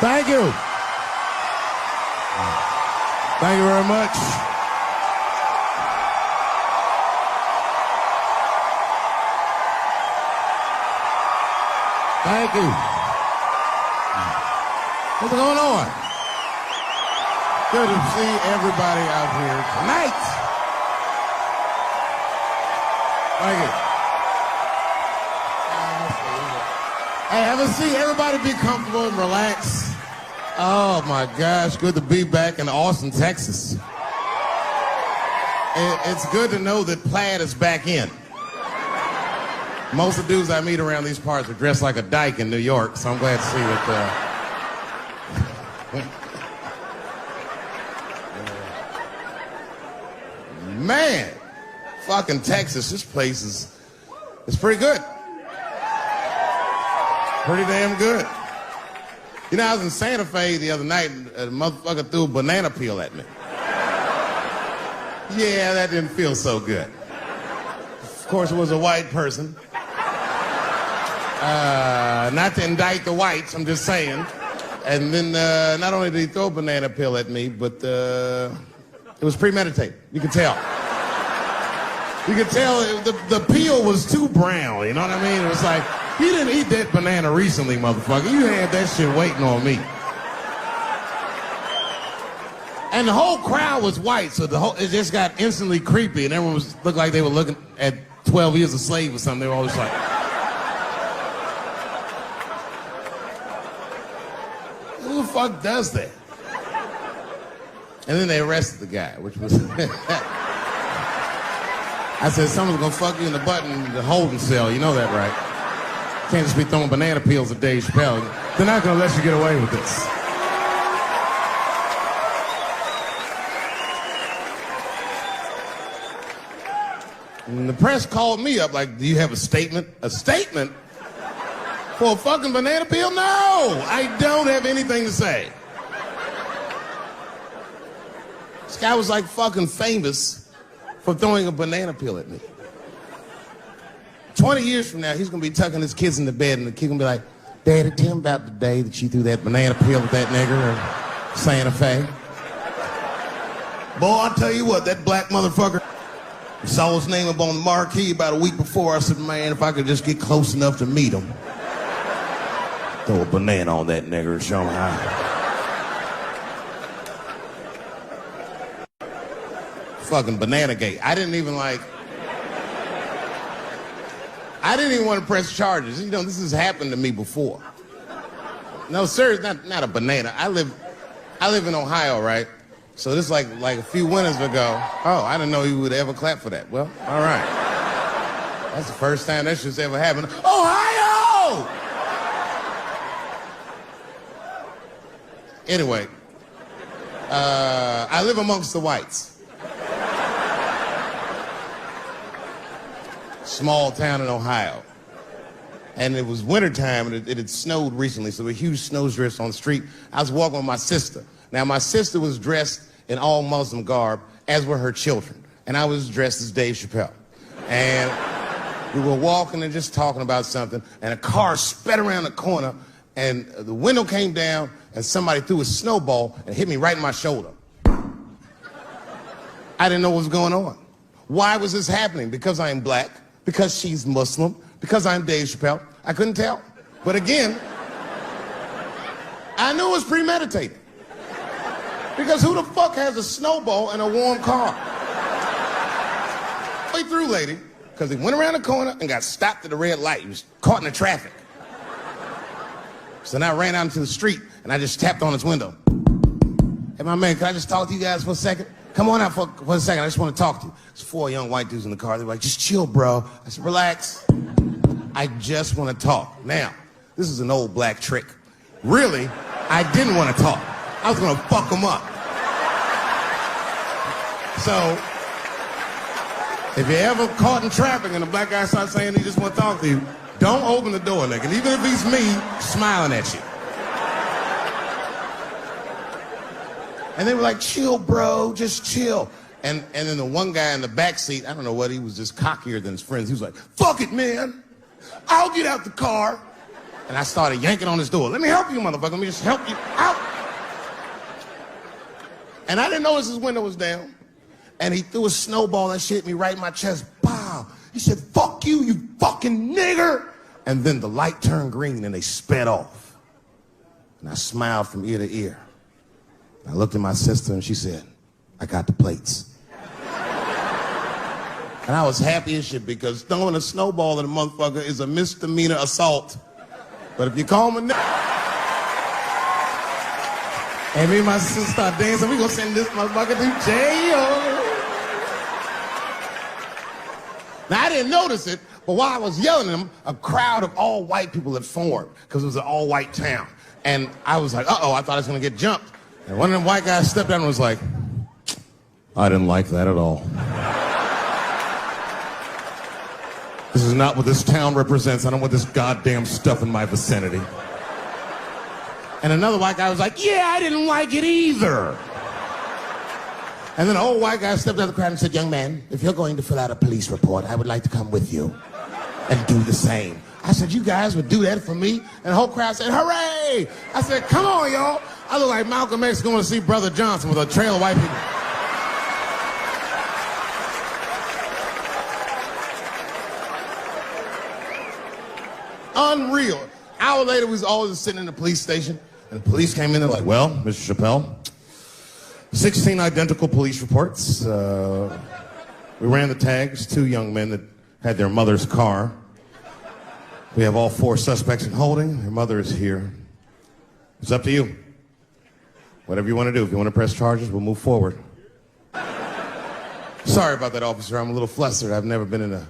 Thank you. Thank you very much. Thank you. What's going on? Good to see everybody out here tonight. Thank you. Hey, have a seat. Everybody be comfortable and relax. Oh my gosh, good to be back in Austin, Texas. It's good to know that plaid is back in. Most of the dudes I meet around these parts are dressed like a dyke in New York, so I'm glad to see that. Man, fucking Texas, this place is pretty good. Pretty damn good. You know, I was in Santa Fe the other night, and a motherfucker threw a banana peel at me. Yeah, that didn't feel so good. Of course, it was a white person. Not to indict the whites, I'm just saying. And then not only did he throw a banana peel at me, but it was premeditated. You could tell. You could tell the peel was too brown, you know what I mean? It was like, you didn't eat that banana recently, motherfucker. You had that shit waiting on me. And the whole crowd was white, so it just got instantly creepy, and everyone looked like they were looking at 12 Years a Slave or something. They were all just like, who the fuck does that? And then they arrested the guy, which was... I said, someone's gonna fuck you in the butt in the holding cell. You know that, right? Can't just be throwing banana peels at Dave Chappelle. They're not gonna let you get away with this. And the press called me up like, do you have a statement? A statement? For a fucking banana peel? No! I don't have anything to say. This guy was like fucking famous for throwing a banana peel at me. 20 years from now, he's gonna be tucking his kids in the bed and the kid gonna be like, Daddy, tell him about the day that you threw that banana peel at that nigger in Santa Fe. Boy, I'll tell you what, that black motherfucker saw his name up on the marquee about a week before. I said, man, if I could just get close enough to meet him, throw a banana on that nigger and show him how. Fucking banana gate. I didn't even want to press charges. You know, this has happened to me before. No, sir, not a banana. I live in Ohio, right? So this like a few winters ago. Oh, I didn't know you would ever clap for that. Well, all right. That's the first time that shit's ever happened. Ohio! Anyway, I live amongst the whites. Small town in Ohio. And it was wintertime, and it had snowed recently, so there were huge snowdrifts on the street. I was walking with my sister. Now, my sister was dressed in all Muslim garb, as were her children. And I was dressed as Dave Chappelle. And we were walking and just talking about something, and a car sped around the corner, and the window came down, and somebody threw a snowball and hit me right in my shoulder. I didn't know what was going on. Why was this happening? Because I am black? Because she's Muslim? Because I'm Dave Chappelle? I couldn't tell. But again, I knew it was premeditated. Because who the fuck has a snowball in a warm car? Way through, lady. Because he went around the corner and got stopped at the red light. He was caught in the traffic. So then I ran out into the street and I just tapped on his window. Hey, my man, can I just talk to you guys for a second? Come on out for a second. I just want to talk to you. There's 4 young white dudes in the car. They were like, just chill, bro. I said, relax. I just want to talk. Now, this is an old black trick. Really, I didn't want to talk. I was going to fuck them up. So, if you're ever caught in traffic and the black guy starts saying he just want to talk to you, don't open the door, nigga. And even if he's me, smiling at you. And they were like, chill, bro, just chill. And then the one guy in the back seat, I don't know what, he was just cockier than his friends. He was like, fuck it, man. I'll get out the car And I started yanking on his door. Let me help you, motherfucker. Let me just help you out. And I didn't notice his window was down. And he threw a snowball that shit hit me right in my chest. Pow! He said, fuck you, you fucking nigger! And then the light turned green and they sped off. And I smiled from ear to ear. I looked at my sister and she said, I got the plates. And I was happy as shit because throwing a snowball at a motherfucker is a misdemeanor assault. But if you call me and me and my sister start dancing, we gonna send this motherfucker to jail. Now, I didn't notice it, but while I was yelling at him, a crowd of all white people had formed because it was an all white town. And I was like, uh-oh, I thought I was gonna get jumped. And one of them white guys stepped out and was like, I didn't like that at all. This is not what this town represents. I don't want this goddamn stuff in my vicinity. And another white guy was like, yeah, I didn't like it either. And then an old white guy stepped out of the crowd and said, young man, if you're going to fill out a police report, I would like to come with you and do the same. I said, you guys would do that for me? And the whole crowd said, hooray! I said, come on, y'all. I look like Malcolm X going to see Brother Johnson with a trail of white people. Unreal. An hour later, we was all just sitting in the police station, and the police came in. They're like, well, Mr. Chappelle, 16 identical police reports. We ran the tags, 2 young men that had their mother's car. We have all 4 suspects in holding. Their mother is here. It's up to you. Whatever you want to do. If you want to press charges, we'll move forward. Sorry about that, officer. I'm a little flustered. I've never been in a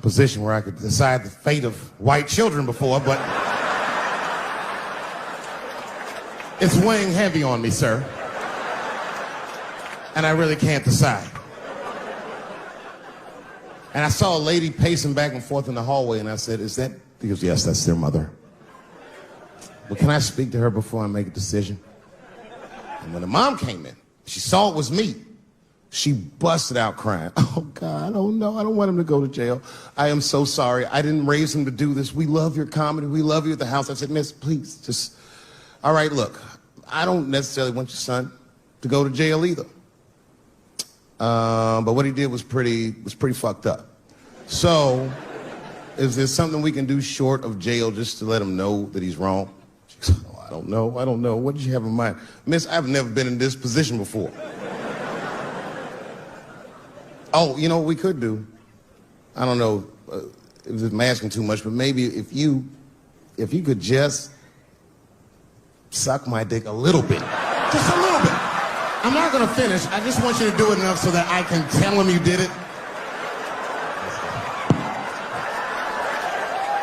position where I could decide the fate of white children before, but it's weighing heavy on me, sir. And I really can't decide. And I saw a lady pacing back and forth in the hallway, and I said, is that? He goes, yes, that's their mother. Well, can I speak to her before I make a decision? And when the mom came in, she saw it was me. She busted out crying. Oh, God, I don't know. I don't want him to go to jail. I am so sorry. I didn't raise him to do this. We love your comedy. We love you at the house. I said, miss, please, just, all right, look, I don't necessarily want your son to go to jail either. But what he did was pretty fucked up. So, is there something we can do short of jail just to let him know that he's wrong? She goes, oh, I don't know. What did you have in mind? Miss, I've never been in this position before. Oh, you know what we could do? I don't know if I'm asking too much, but maybe if you could just suck my dick a little bit. Just a little bit. I'm not gonna finish. I just want you to do it enough so that I can tell him you did it.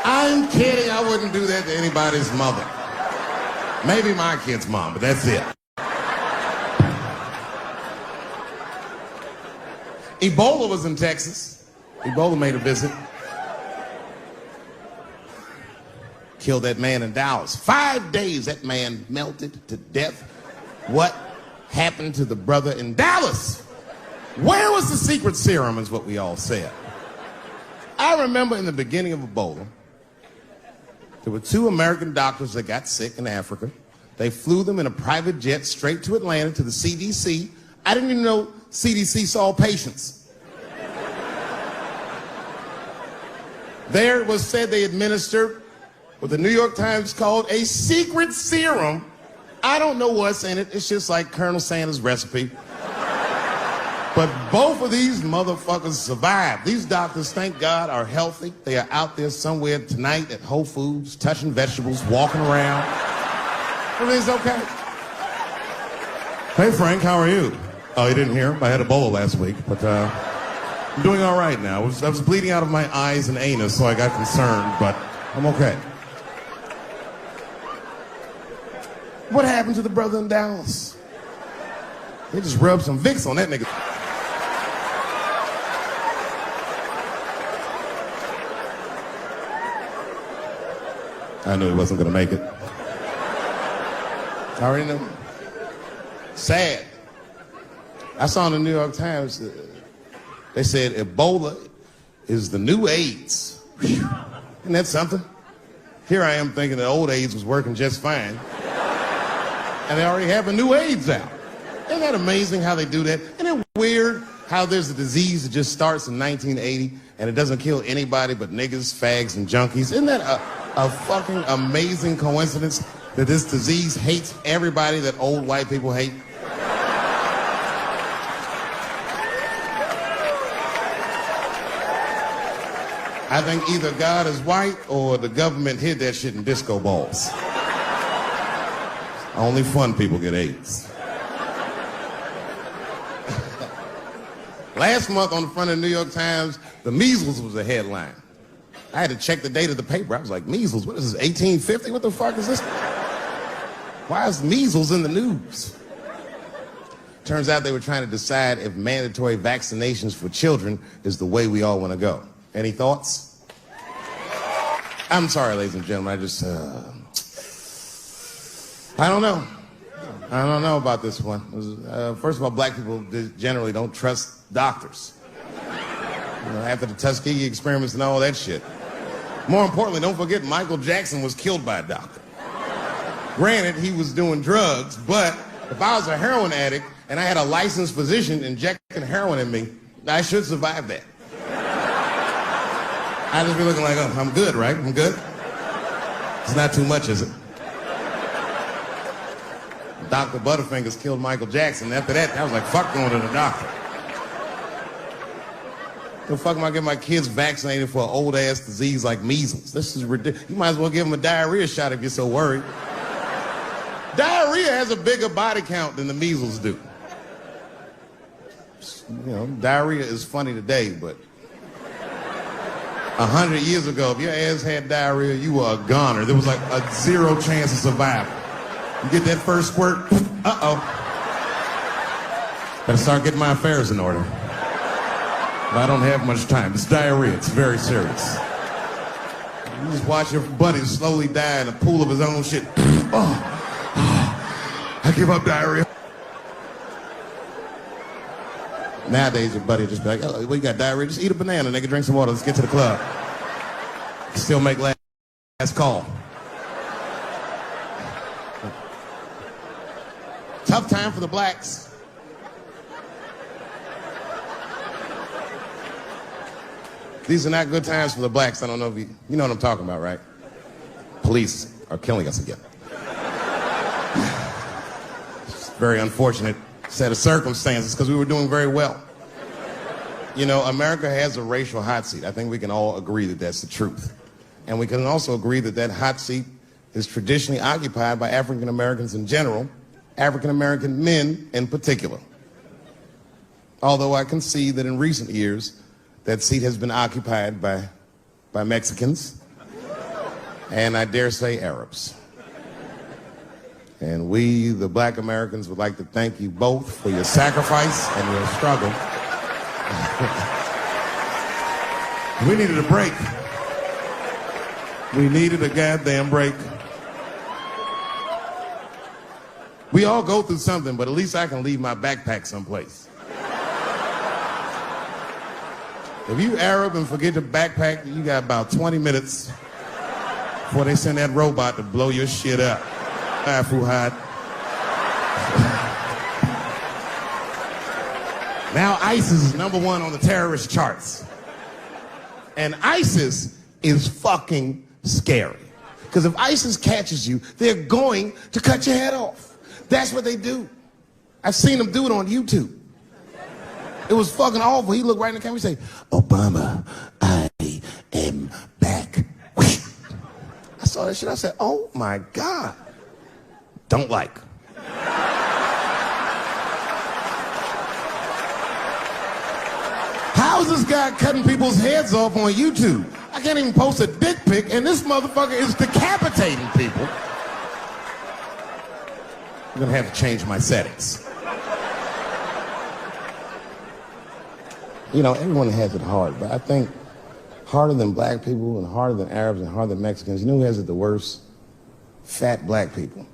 I'm kidding. I wouldn't do that to anybody's mother. Maybe my kid's mom, but that's it. Ebola was in Texas. Ebola made a visit. Killed that man in Dallas. 5 days that man melted to death. What happened to the brother in Dallas? Where was the secret serum is what we all said. I remember in the beginning of Ebola, there were 2 American doctors that got sick in Africa. They flew them in a private jet straight to Atlanta to the CDC. I didn't even know CDC saw patients. There it was said they administered what the New York Times called a secret serum. I don't know what's in it. It's just like Colonel Sanders' recipe. But both of these motherfuckers survived. These doctors, thank God, are healthy. They are out there somewhere tonight at Whole Foods, touching vegetables, walking around. Everything's okay. Hey, Frank, how are you? Oh, you didn't hear? I had Ebola last week, but I'm doing all right now. I was bleeding out of my eyes and anus, so I got concerned, but I'm okay. What happened to the brother in Dallas? They just rubbed some Vicks on that nigga. I knew he wasn't gonna make it. I already knew. Sad. I saw in the New York Times, they said Ebola is the new AIDS. Whew. Isn't that something? Here I am thinking that old AIDS was working just fine. And they already have a new AIDS out. Isn't that amazing how they do that? Isn't it weird how there's a disease that just starts in 1980 and it doesn't kill anybody but niggas, fags, and junkies? Isn't that a fucking amazing coincidence that this disease hates everybody that old white people hate? I think either God is white or the government hid that shit in disco balls. Only fun people get AIDS. Last month on the front of the New York Times, the measles was a headline. I had to check the date of the paper. I was like, measles, what is this, 1850? What the fuck is this? Why is measles in the news? Turns out they were trying to decide if mandatory vaccinations for children is the way we all want to go. Any thoughts? I'm sorry, ladies and gentlemen, I don't know. I don't know about this one. First of all, black people generally don't trust doctors. You know, after the Tuskegee experiments and all that shit. More importantly, don't forget Michael Jackson was killed by a doctor. Granted, he was doing drugs, but if I was a heroin addict and I had a licensed physician injecting heroin in me, I should survive that. I'd just be looking like, oh, I'm good, right? I'm good? It's not too much, is it? Dr. Butterfingers killed Michael Jackson. After that, I was like, fuck going to the doctor. The fuck am I getting my kids vaccinated for an old-ass disease like measles? This is ridiculous. You might as well give them a diarrhea shot if you're so worried. Diarrhea has a bigger body count than the measles do. You know, diarrhea is funny today, but 100 years ago, if your ass had diarrhea, you were a goner. There was like a 0 chance of survival. You get that first squirt, uh-oh. Better start getting my affairs in order. But I don't have much time. It's diarrhea. It's very serious. You just watch your buddy slowly die in a pool of his own shit. I give up diarrhea. Nowadays, your buddy just be like, oh, well, you got diarrhea? Just eat a banana, nigga, drink some water. Let's get to the club. Still make last call. Tough time for the blacks. These are not good times for the blacks. I don't know if you know what I'm talking about, right? Police are killing us again. It's a very unfortunate set of circumstances because we were doing very well. You know, America has a racial hot seat. I think we can all agree that that's the truth. And we can also agree that that hot seat is traditionally occupied by African Americans in general, African American men in particular. Although I can see that in recent years, that seat has been occupied by Mexicans, and I dare say Arabs. And we, the black Americans, would like to thank you both for your sacrifice and your struggle. We needed a break. We needed a goddamn break. We all go through something, but at least I can leave my backpack someplace. If you Arab and forget your backpack, you got about 20 minutes before they send that robot to blow your shit up. Fuhad. Now ISIS is #1 on the terrorist charts. And ISIS is fucking scary. Because if ISIS catches you, they're going to cut your head off. That's what they do. I've seen them do it on YouTube. It was fucking awful. He looked right in the camera and say, Obama, I am back. I saw that shit. I said, oh my God. Don't like. How is this guy cutting people's heads off on YouTube? I can't even post a dick pic, and this motherfucker is decapitating people. I'm gonna have to change my settings. You know, everyone has it hard, but I think harder than black people and harder than Arabs and harder than Mexicans, you know who has it the worst? Fat black people.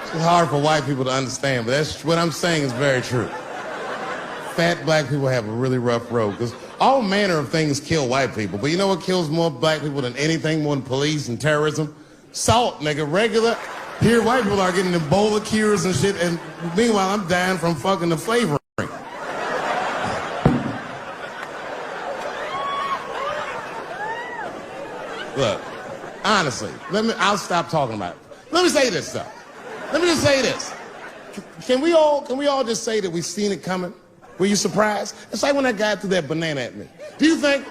It's hard for white people to understand, but that's what I'm saying is very true. fat black people have a really rough road because all manner of things kill white people. But you know what kills more black people than anything, more than police and terrorism? Salt, nigga. Regular. Here, white people are getting Ebola cures and shit, and meanwhile, I'm dying from fucking the flavoring. Look, honestly, I'll stop talking about it. Let me say this, though. Let me just say this. Can we all just say that we've seen it coming? Were you surprised? It's like when that guy threw that banana at me. Do you think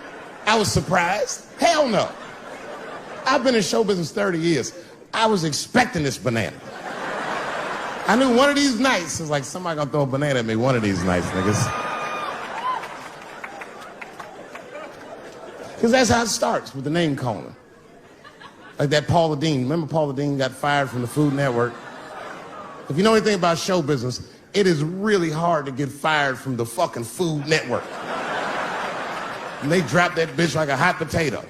I was surprised? Hell no. I've been in show business 30 years. I was expecting this banana. I knew one of these nights, it's like somebody gonna throw a banana at me one of these nights, niggas. Because that's how it starts, with the name calling. Like that Paula Deen. Remember Paula Deen got fired from the Food Network? If you know anything about show business, it is really hard to get fired from the fucking Food Network. And they dropped that bitch like a hot potato.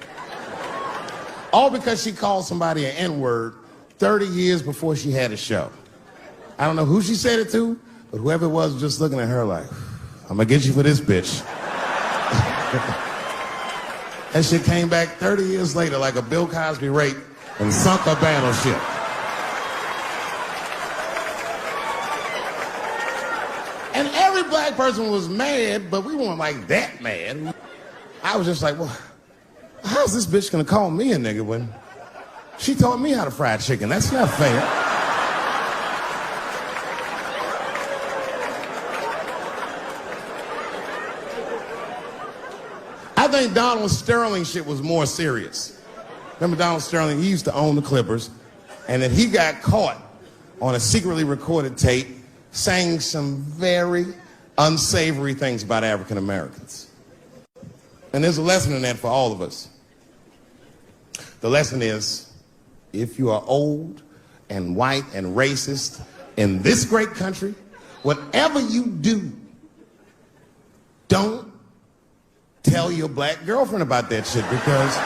All because she called somebody an N-word 30 years before she had a show. I don't know who she said it to, but whoever it was just looking at her like, I'm gonna get you for this bitch. That shit came back 30 years later like a Bill Cosby rape and sunk a battleship. And every black person was mad, but we weren't like that mad. I was just like, well, how's this bitch gonna call me a nigga when she taught me how to fry chicken? That's not fair. I think Donald Sterling shit was more serious. Remember Donald Sterling? He used to own the Clippers, and then he got caught on a secretly recorded tape saying some very unsavory things about African Americans. And there's a lesson in that for all of us. The lesson is, if you are old and white and racist in this great country, whatever you do, don't tell your black girlfriend about that shit, because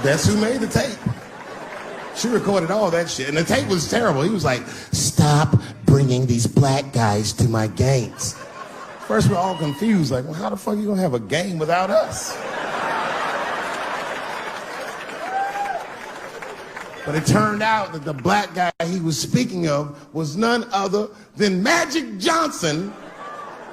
that's who made the tape. She recorded all that shit, and the tape was terrible. He was like, stop bringing these black guys to my games. First, we're all confused, like, well, how the fuck are you gonna have a game without us? But it turned out that the black guy he was speaking of was none other than Magic Johnson,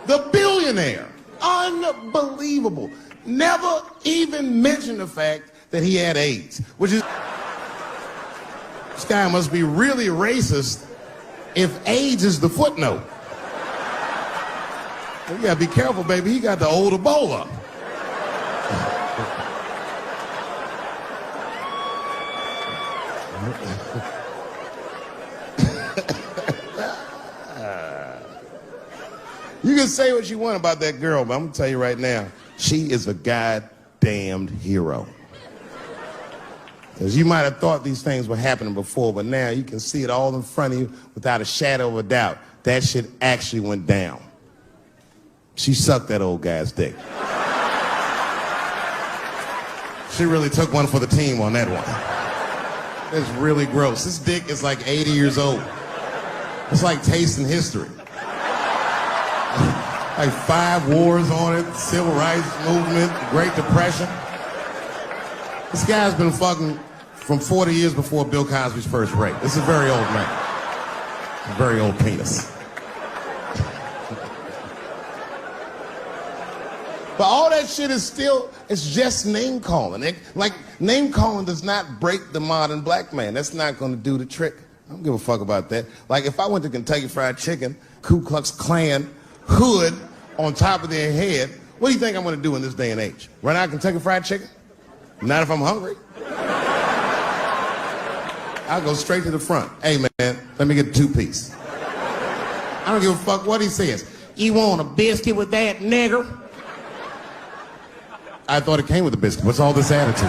the billionaire. Unbelievable. Never even mentioned the fact that he had AIDS, which is... This guy must be really racist if AIDS is the footnote. Well, you gotta be careful, baby. He got the old Ebola. You can say what you want about that girl, but I'm gonna tell you right now, she is a goddamned hero. Because you might have thought these things were happening before, but now you can see it all in front of you without a shadow of a doubt. That shit actually went down. She sucked that old guy's dick. She really took one for the team on that one. It's really gross. This dick is like 80 years old. It's like tasting history. Like 5 wars on it, civil rights movement, Great Depression. This guy's been fucking from 40 years before Bill Cosby's first rape. This is a very old man. A very old penis. But all that shit is still, it's just name calling. Like, name calling does not break the modern black man. That's not gonna do the trick. I don't give a fuck about that. Like, if I went to Kentucky Fried Chicken, Ku Klux Klan hood on top of their head, what do you think I'm gonna do in this day and age? Run out Kentucky Fried Chicken? Not if I'm hungry. I'll go straight to the front. Hey man, let me get a 2-piece. I don't give a fuck what he says. You want a biscuit with that, nigger? I thought it came with a biscuit. What's all this attitude?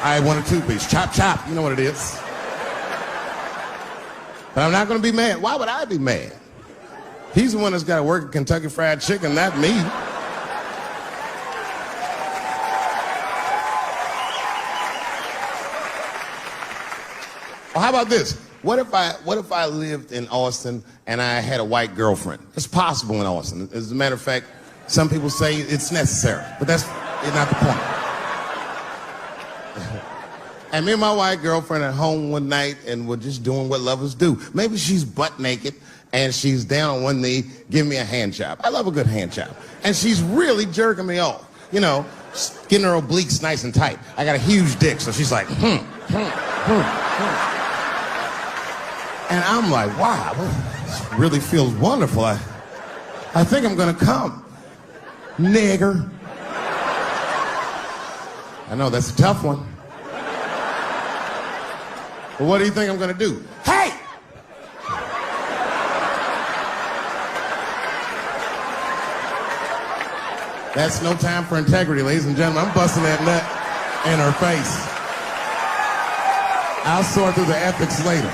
I want a 2-piece. Chop, chop. You know what it is. But I'm not going to be mad. Why would I be mad? He's the one that's got to work at Kentucky Fried Chicken, not me. Well, how about this? What if I lived in Austin and I had a white girlfriend? It's possible in Austin. As a matter of fact, some people say it's necessary, but that's not the point. And me and my white girlfriend at home one night, and we're just doing what lovers do. Maybe she's butt naked, and she's down on one knee, giving me a hand job. I love a good hand job. And she's really jerking me off. You know, getting her obliques nice and tight. I got a huge dick, so she's like, And I'm like, wow, this really feels wonderful. I think I'm gonna come. Nigger. I know, that's a tough one. But what do you think I'm gonna do? Hey! That's no time for integrity, ladies and gentlemen. I'm busting that nut in her face. I'll sort through the ethics later.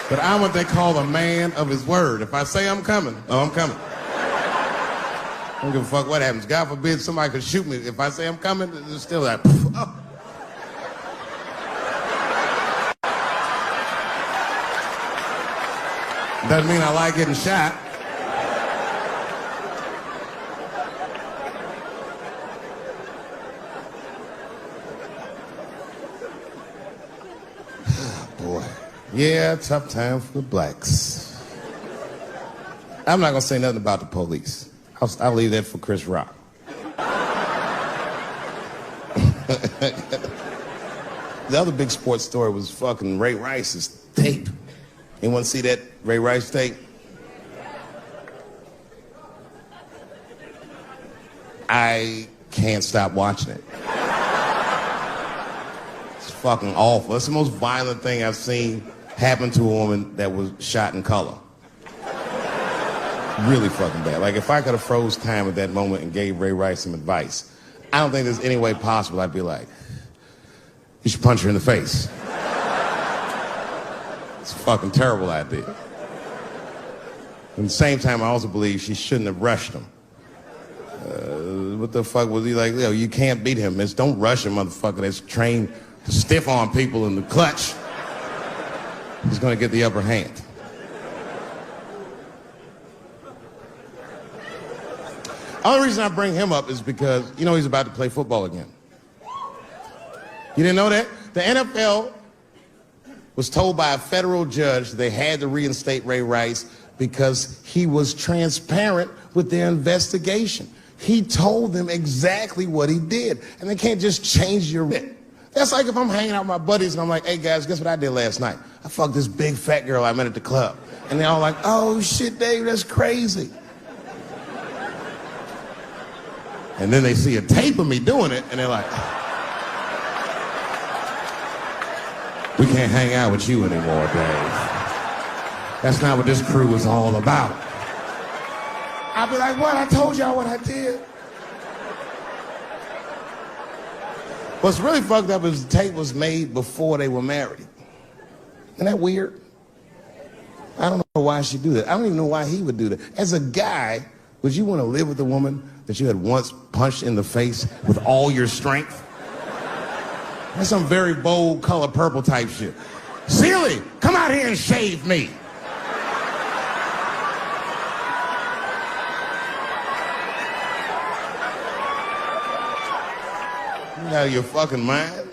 But I'm what they call a man of his word. If I say I'm coming, I'm coming. I don't give a fuck what happens. God forbid somebody could shoot me. If I say I'm coming, it's still like, oh. Doesn't mean I like getting shot. Boy. Yeah, tough time for the blacks. I'm not gonna say nothing about the police. I'll leave that for Chris Rock. The other big sports story was fucking Ray Rice's tape. Anyone see that Ray Rice tape? I can't stop watching it. It's fucking awful. It's the most violent thing I've seen happen to a woman that was shot in color. Really fucking bad. Like, if I could have froze time at that moment and gave Ray Rice some advice, I don't think there's any way possible I'd be like, you should punch her in the face. It's a fucking terrible idea. At the same time, I also believe she shouldn't have rushed him. What the fuck was he like? Yo, you can't beat him. It's don't rush a motherfucker that's trained to stiff arm people in the clutch. He's gonna get the upper hand. Only reason I bring him up is because, you know, he's about to play football again. You didn't know that? The NFL was told by a federal judge they had to reinstate Ray Rice because he was transparent with their investigation. He told them exactly what he did, and they can't just change your bit. That's like if I'm hanging out with my buddies and I'm like, hey guys, guess what I did last night? I fucked this big fat girl I met at the club. And they're all like, oh shit, Dave, that's crazy. And then they see a tape of me doing it, and they're like, we can't hang out with you anymore, Dave. That's not what this crew is all about. I'll be like, what? I told y'all what I did. What's really fucked up is the tape was made before they were married. Isn't that weird? I don't know why she'd do that. I don't even know why he would do that. As a guy, would you want to live with a woman that you had once punched in the face with all your strength? That's some very bold color purple type shit. Sealy, come out here and shave me. You out of your fucking mind?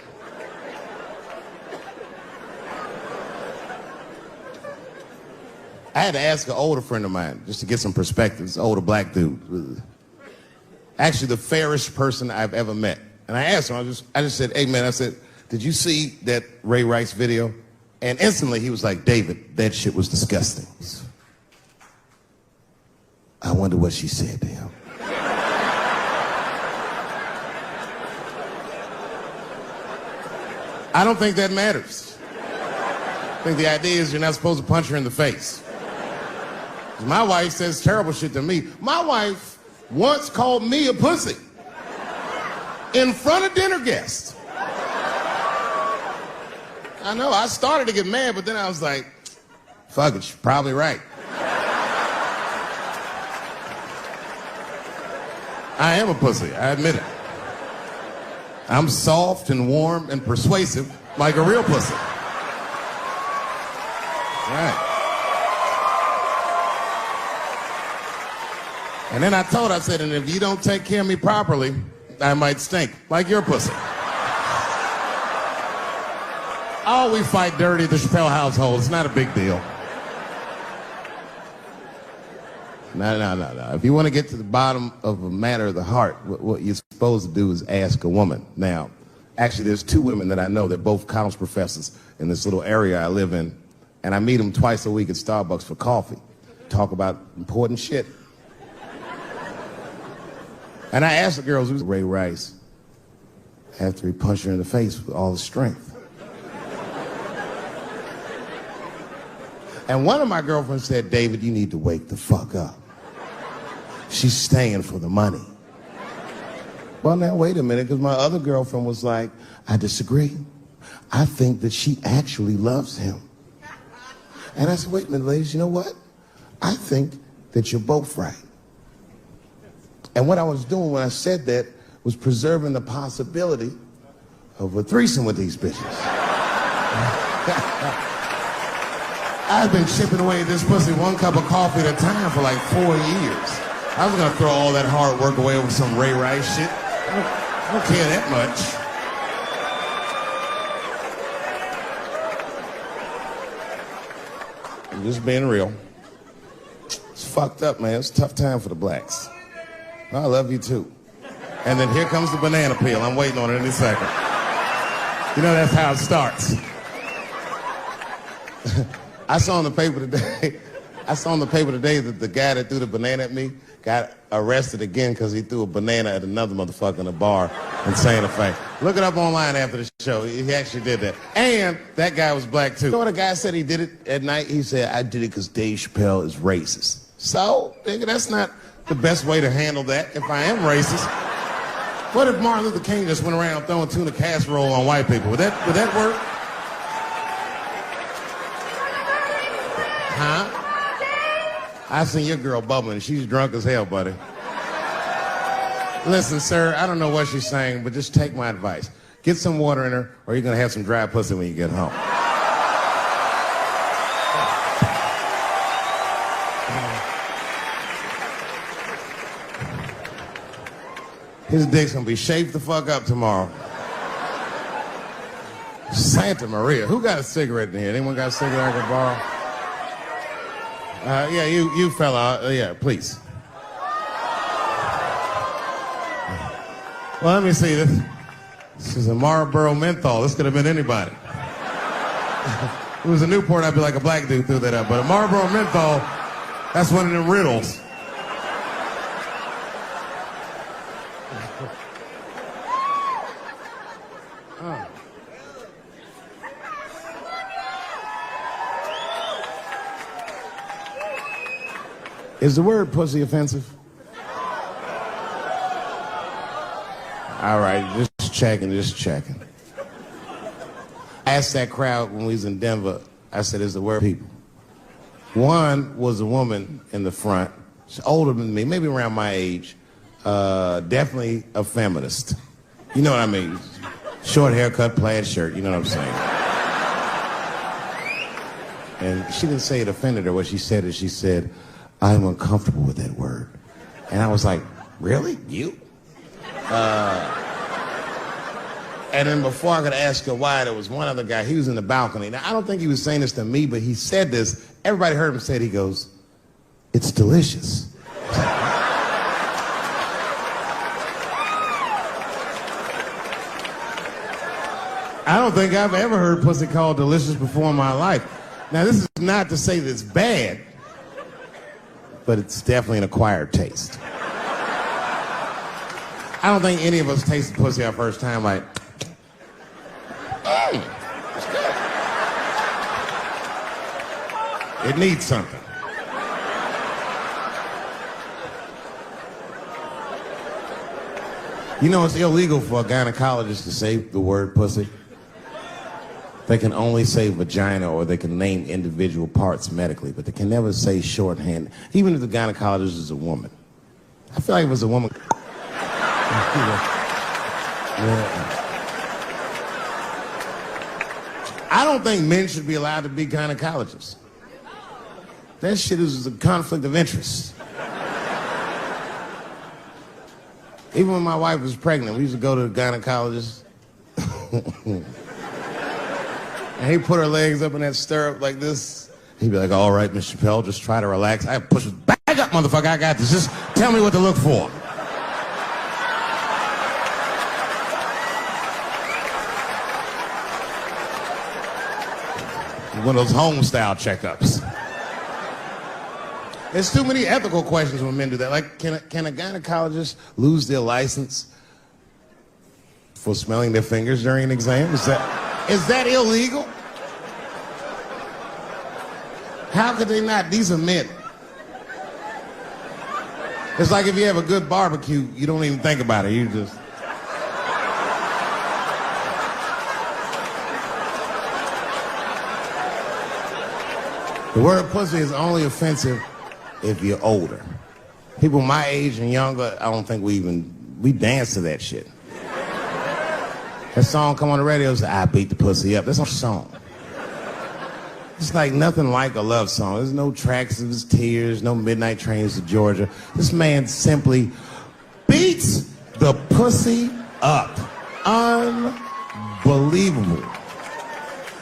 I had to ask an older friend of mine just to get some perspective. This older black dude. Actually, the fairest person I've ever met. And I asked him, I just said, hey man, I said, did you see that Ray Rice video? And instantly he was like, David, that shit was disgusting. I wonder what she said to him. I don't think that matters. I think the idea is you're not supposed to punch her in the face. My wife says terrible shit to me. My wife once called me a pussy in front of dinner guests. I know, I started to get mad, but then I was like, fuck it, she's probably right. I am a pussy, I admit it. I'm soft and warm and persuasive like a real pussy. Right. And then I told her, I said, and if you don't take care of me properly, I might stink, like your pussy. Oh, we fight dirty at the Chappelle household. It's not a big deal. No. If you want to get to the bottom of a matter of the heart, what you're supposed to do is ask a woman. Now, actually, there's two women that I know. They're both college professors in this little area I live in. And I meet them twice a week at Starbucks for coffee. Talk about important shit. And I asked the girls who's Ray Rice after he punched her in the face with all his strength. And one of my girlfriends said, David, you need to wake the fuck up. She's staying for the money. Well, now, wait a minute, because my other girlfriend was like, I disagree. I think that she actually loves him. And I said, wait a minute, ladies, you know what? I think that you're both right. And what I was doing when I said that was preserving the possibility of a threesome with these bitches. I've been chipping away at this pussy one cup of coffee at a time for like 4 years. I was gonna throw all that hard work away over some Ray Rice shit. I don't care that much. I'm just being real. It's fucked up, man. It's a tough time for the blacks. I love you too. And then here comes the banana peel. I'm waiting on it any second. You know, that's how it starts. I saw in the paper today that the guy that threw the banana at me got arrested again because he threw a banana at another motherfucker in a bar in Santa Fe. Look it up online after the show. He actually did that. And that guy was black too. You know what the guy said he did it at night? He said, I did it because Dave Chappelle is racist. So, nigga, that's not the best way to handle that if I am racist. What if Martin Luther King just went around throwing tuna casserole on white people? Would that work? Huh? I seen your girl bubbling. She's drunk as hell, buddy. Listen, sir, I don't know what she's saying, but just take my advice. Get some water in her, or you're gonna have some dry pussy when you get home. His dick's gonna be shaped the fuck up tomorrow. Santa Maria. Who got a cigarette in here? Anyone got a cigarette I can borrow? Yeah, you fella. Yeah, please. Well, let me see. This is a Marlboro menthol. This could have been anybody. If it was a Newport, I'd be like a black dude threw that up. But a Marlboro menthol, that's one of them riddles. Is the word pussy offensive? All right, just checking. I asked that crowd when we was in Denver, I said, is the word people? One was a woman in the front. She's older than me, maybe around my age. Definitely a feminist. You know what I mean? Short haircut, plaid shirt, you know what I'm saying? And she didn't say it offended her. What she said is, she said, I'm uncomfortable with that word. And I was like, really? You? And then before I could ask her why, there was one other guy. He was in the balcony. Now, I don't think he was saying this to me, but he said this. Everybody heard him say it. He goes, it's delicious. I don't think I've ever heard pussy called delicious before in my life. Now, this is not to say that it's bad, but it's definitely an acquired taste. I don't think any of us tasted pussy our first time like, hey, it's good. It needs something. You know, it's illegal for a gynecologist to say the word pussy. They can only say vagina, or they can name individual parts medically, but they can never say shorthand, even if the gynecologist is a woman. I feel like if it was a woman. I don't think men should be allowed to be gynecologists. That shit is a conflict of interest. Even when my wife was pregnant, we used to go to the gynecologist. And he'd put her legs up in that stirrup like this. He'd be like, all right, Miss Chappelle, just try to relax. I push it back up, motherfucker, I got this. Just tell me what to look for. One of those home-style checkups. There's too many ethical questions when men do that. Like, can a gynecologist lose their license for smelling their fingers during an exam? Is that illegal? How could they not? These are men. It's like if you have a good barbecue, you don't even think about it. You just... The word pussy is only offensive if you're older. People my age and younger, I don't think we dance to that shit. That song come on the radio, say, I beat the pussy up. That's a song. It's like nothing like a love song. There's no tracks of his tears, no midnight trains to Georgia. This man simply beats the pussy up. Unbelievable.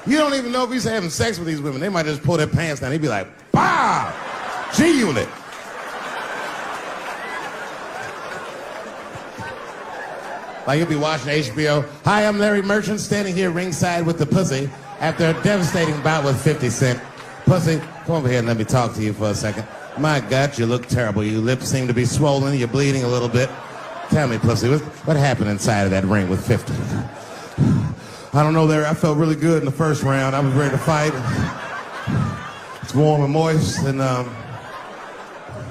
You don't even know if he's having sex with these women. They might just pull their pants down. He'd be like, bah! G-Unit. Like you'll be watching HBO. Hi, I'm Larry Merchant, standing here ringside with the pussy after a devastating bout with 50 Cent. Pussy, come over here and let me talk to you for a second. My God, you look terrible. Your lips seem to be swollen. You're bleeding a little bit. Tell me, pussy, what happened inside of that ring with 50? I don't know, Larry. I felt really good in the first round. I was ready to fight. It's warm and moist, and I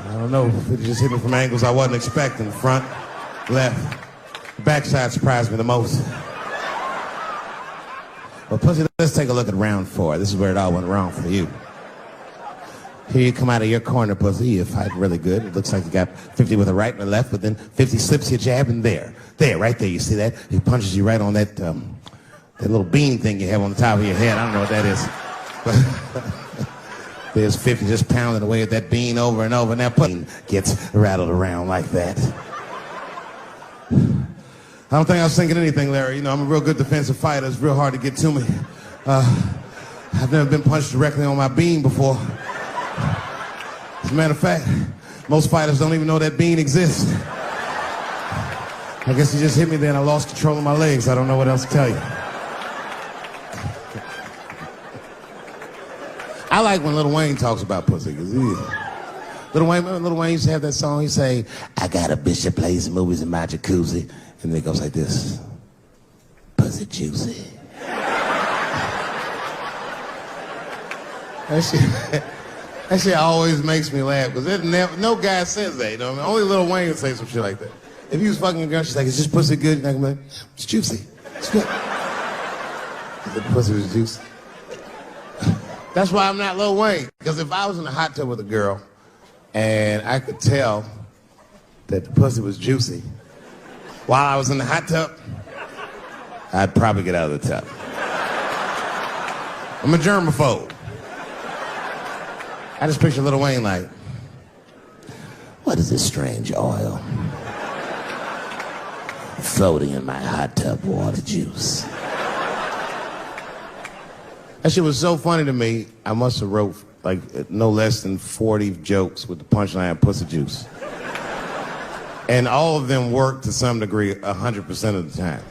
don't know. It just hit me from angles I wasn't expecting. Front, left. The backside surprised me the most. Well, pussy, let's take a look at round 4. This is where it all went wrong for you. Here you come out of your corner, pussy. You're fighting really good. It looks like you got 50 with a right and a left, but then 50 slips your jab in there. There, right there. You see that? He punches you right on that little bean thing you have on the top of your head. I don't know what that is. There's 50 just pounding away at that bean over and over, and that pussy gets rattled around like that. I don't think I was thinking anything, Larry. You know, I'm a real good defensive fighter. It's real hard to get to me. I've never been punched directly on my bean before. As a matter of fact, most fighters don't even know that bean exists. I guess he just hit me there and I lost control of my legs. I don't know what else to tell you. I like when Lil Wayne talks about pussy. Lil Wayne used to have that song. He'd say, I got a bitch that plays movies in my jacuzzi. And then it goes like this. Pussy juicy. That shit always makes me laugh. Because no guy says that, you know what I mean? Only Lil Wayne would say some shit like that. If he was fucking a girl, she's like, is this pussy good? And I can be like, it's juicy. It's good. The pussy was juicy. That's why I'm not Lil Wayne. Because if I was in a hot tub with a girl and I could tell that the pussy was juicy while I was in the hot tub, I'd probably get out of the tub. I'm a germaphobe. I just picture Lil Wayne like, what is this strange oil floating in my hot tub water juice? That shit was so funny to me, I must have wrote like no less than 40 jokes with the punchline pussy juice. And all of them work to some degree 100% of the time.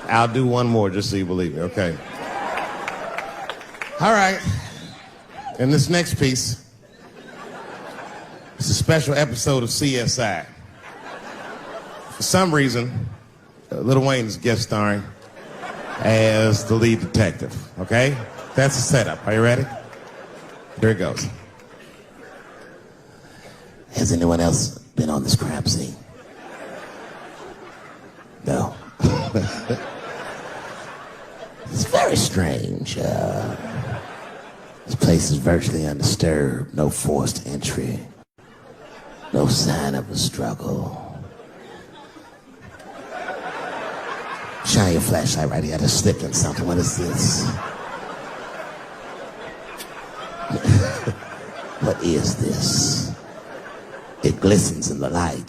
I'll do one more just so you believe it, okay? All right. And this next piece, it's a special episode of CSI. For some reason, Lil Wayne is guest starring as the lead detective, okay? That's the setup. Are you ready? Here it goes. Has anyone else been on this crime scene? No. It's very strange. This place is virtually undisturbed. No forced entry. No sign of a struggle. Shine your flashlight right here. I just slipped in something. What is this? What is this? It glistens in the light.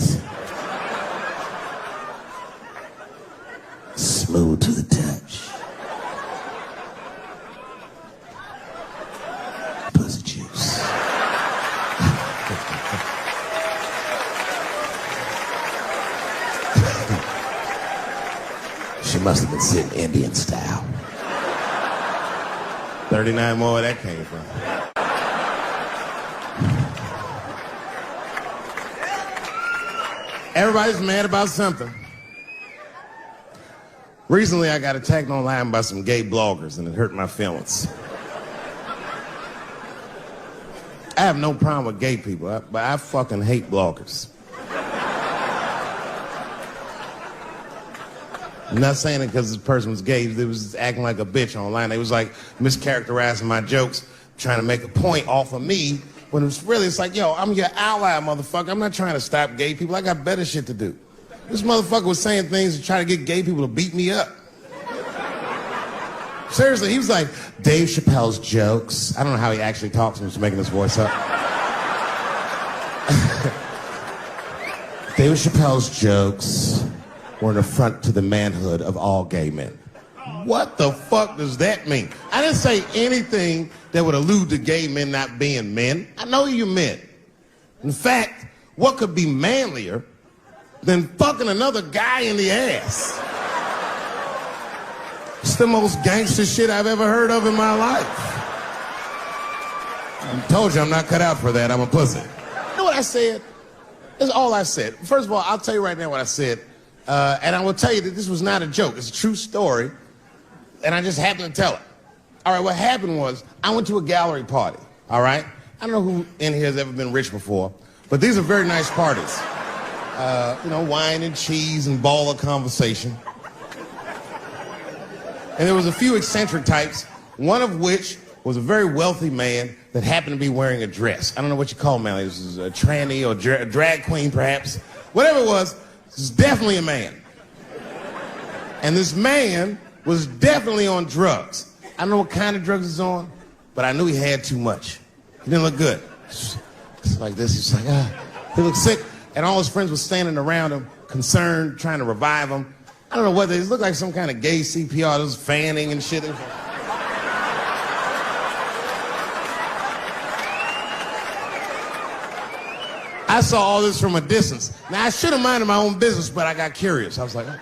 Smooth to the touch. Pussy juice. She must have been sitting Indian style. 39 more where that came from. Everybody's mad about something. Recently, I got attacked online by some gay bloggers, and it hurt my feelings. I have no problem with gay people, but I fucking hate bloggers. I'm not saying it because this person was gay. They was acting like a bitch online. They was like mischaracterizing my jokes, trying to make a point off of me, when it's like, yo, I'm your ally, motherfucker. I'm not trying to stop gay people. I got better shit to do. This motherfucker was saying things to try to get gay people to beat me up. Seriously, he was like, Dave Chappelle's jokes. I don't know how he actually talks. He was making his voice up. Dave Chappelle's jokes were an affront to the manhood of all gay men. What the fuck does that mean? I didn't say anything that would allude to gay men not being men. I know you men. In fact, what could be manlier than fucking another guy in the ass? It's the most gangster shit I've ever heard of in my life. I told you I'm not cut out for that. I'm a pussy. You know what I said? That's all I said. First of all, I'll tell you right now what I said. And I will tell you that this was not a joke. It's a true story. And I just happened to tell it. All right, what happened was I went to a gallery party, all right? I don't know who in here has ever been rich before, but these are very nice parties. You know, wine and cheese and ball of conversation. And there was a few eccentric types, one of which was a very wealthy man that happened to be wearing a dress. I don't know what you call him, man. It was a tranny or a drag queen, perhaps. Whatever it was definitely a man. And this man was definitely on drugs. I don't know what kind of drugs he's on, but I knew he had too much. He didn't look good. It's like this. He's like, he looked sick. And all his friends were standing around him, concerned, trying to revive him. I don't know what they looked like, some kind of gay CPR. There was fanning and shit. I saw all this from a distance. Now, I should have minded my own business, but I got curious. I was like, oh.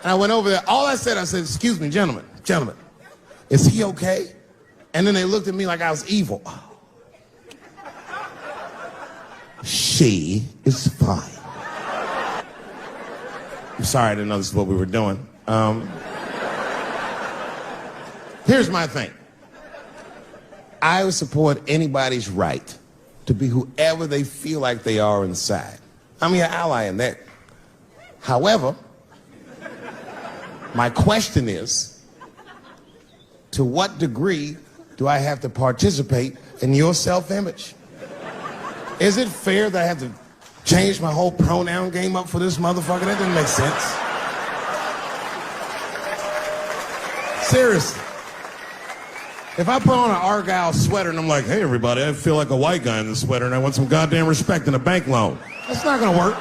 And I went over there. All I said, excuse me, gentlemen, is he okay? And then they looked at me like I was evil. She is fine. I'm sorry, I didn't know this is what we were doing. Here's my thing. I would support anybody's right to be whoever they feel like they are inside. I'm your ally in that. However, my question is, to what degree do I have to participate in your self-image? Is it fair that I have to change my whole pronoun game up for this motherfucker? That doesn't make sense. Seriously. If I put on an Argyle sweater and I'm like, hey, everybody, I feel like a white guy in this sweater and I want some goddamn respect and a bank loan. That's not gonna work.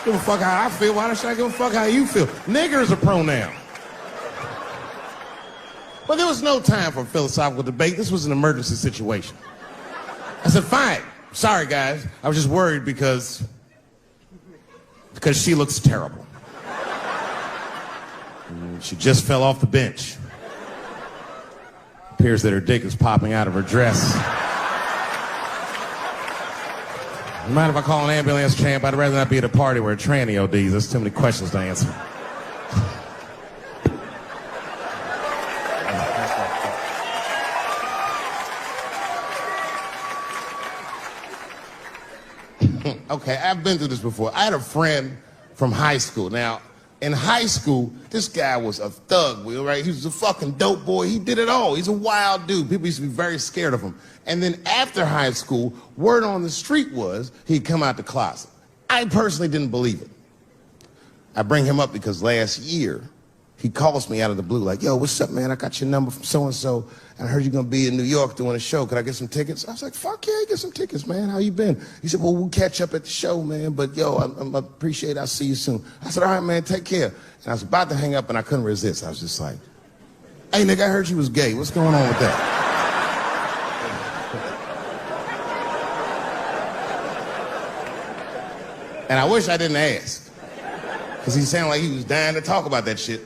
Give a fuck how I feel. Why should I give a fuck how you feel? Nigger is a pronoun. But there was no time for philosophical debate. This was an emergency situation. I said, fine. Sorry, guys. I was just worried because she looks terrible. And she just fell off the bench. Appears that her dick is popping out of her dress. Mind if I call an ambulance, champ? I'd rather not be at a party where a tranny ODs. There's too many questions to answer. Okay, I've been through this before. I had a friend from high school. Now, in high school, this guy was a thug, Will, right? He was a fucking dope boy. He did it all. He's a wild dude. People used to be very scared of him. And then after high school, word on the street was he'd come out the closet. I personally didn't believe it. I bring him up because last year, he calls me out of the blue like, yo, what's up, man? I got your number from so-and-so, and I heard you're going to be in New York doing a show. Could I get some tickets? I was like, fuck yeah, get some tickets, man. How you been? He said, well, we'll catch up at the show, man, but yo, I appreciate it. I'll see you soon. I said, all right, man, take care. And I was about to hang up, and I couldn't resist. I was just like, hey, nigga, I heard you was gay. What's going on with that? And I wish I didn't ask, because he sounded like he was dying to talk about that shit.